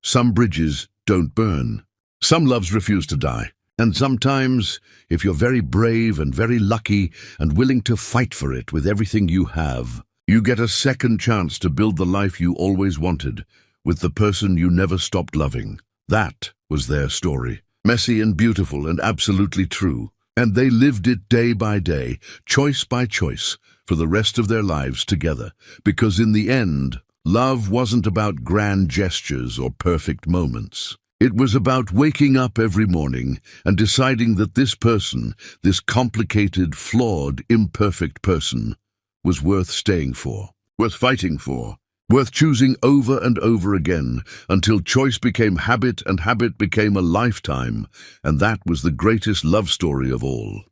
Some bridges don't burn. Some loves refuse to die. And sometimes, if you're very brave and very lucky and willing to fight for it with everything you have, you get a second chance to build the life you always wanted with the person you never stopped loving. That was their story. Messy and beautiful and absolutely true. And they lived it day by day, choice by choice, for the rest of their lives together. Because in the end, love wasn't about grand gestures or perfect moments. It was about waking up every morning and deciding that this person, this complicated, flawed, imperfect person, was worth staying for, worth fighting for, worth choosing over and over again until choice became habit and habit became a lifetime, and that was the greatest love story of all.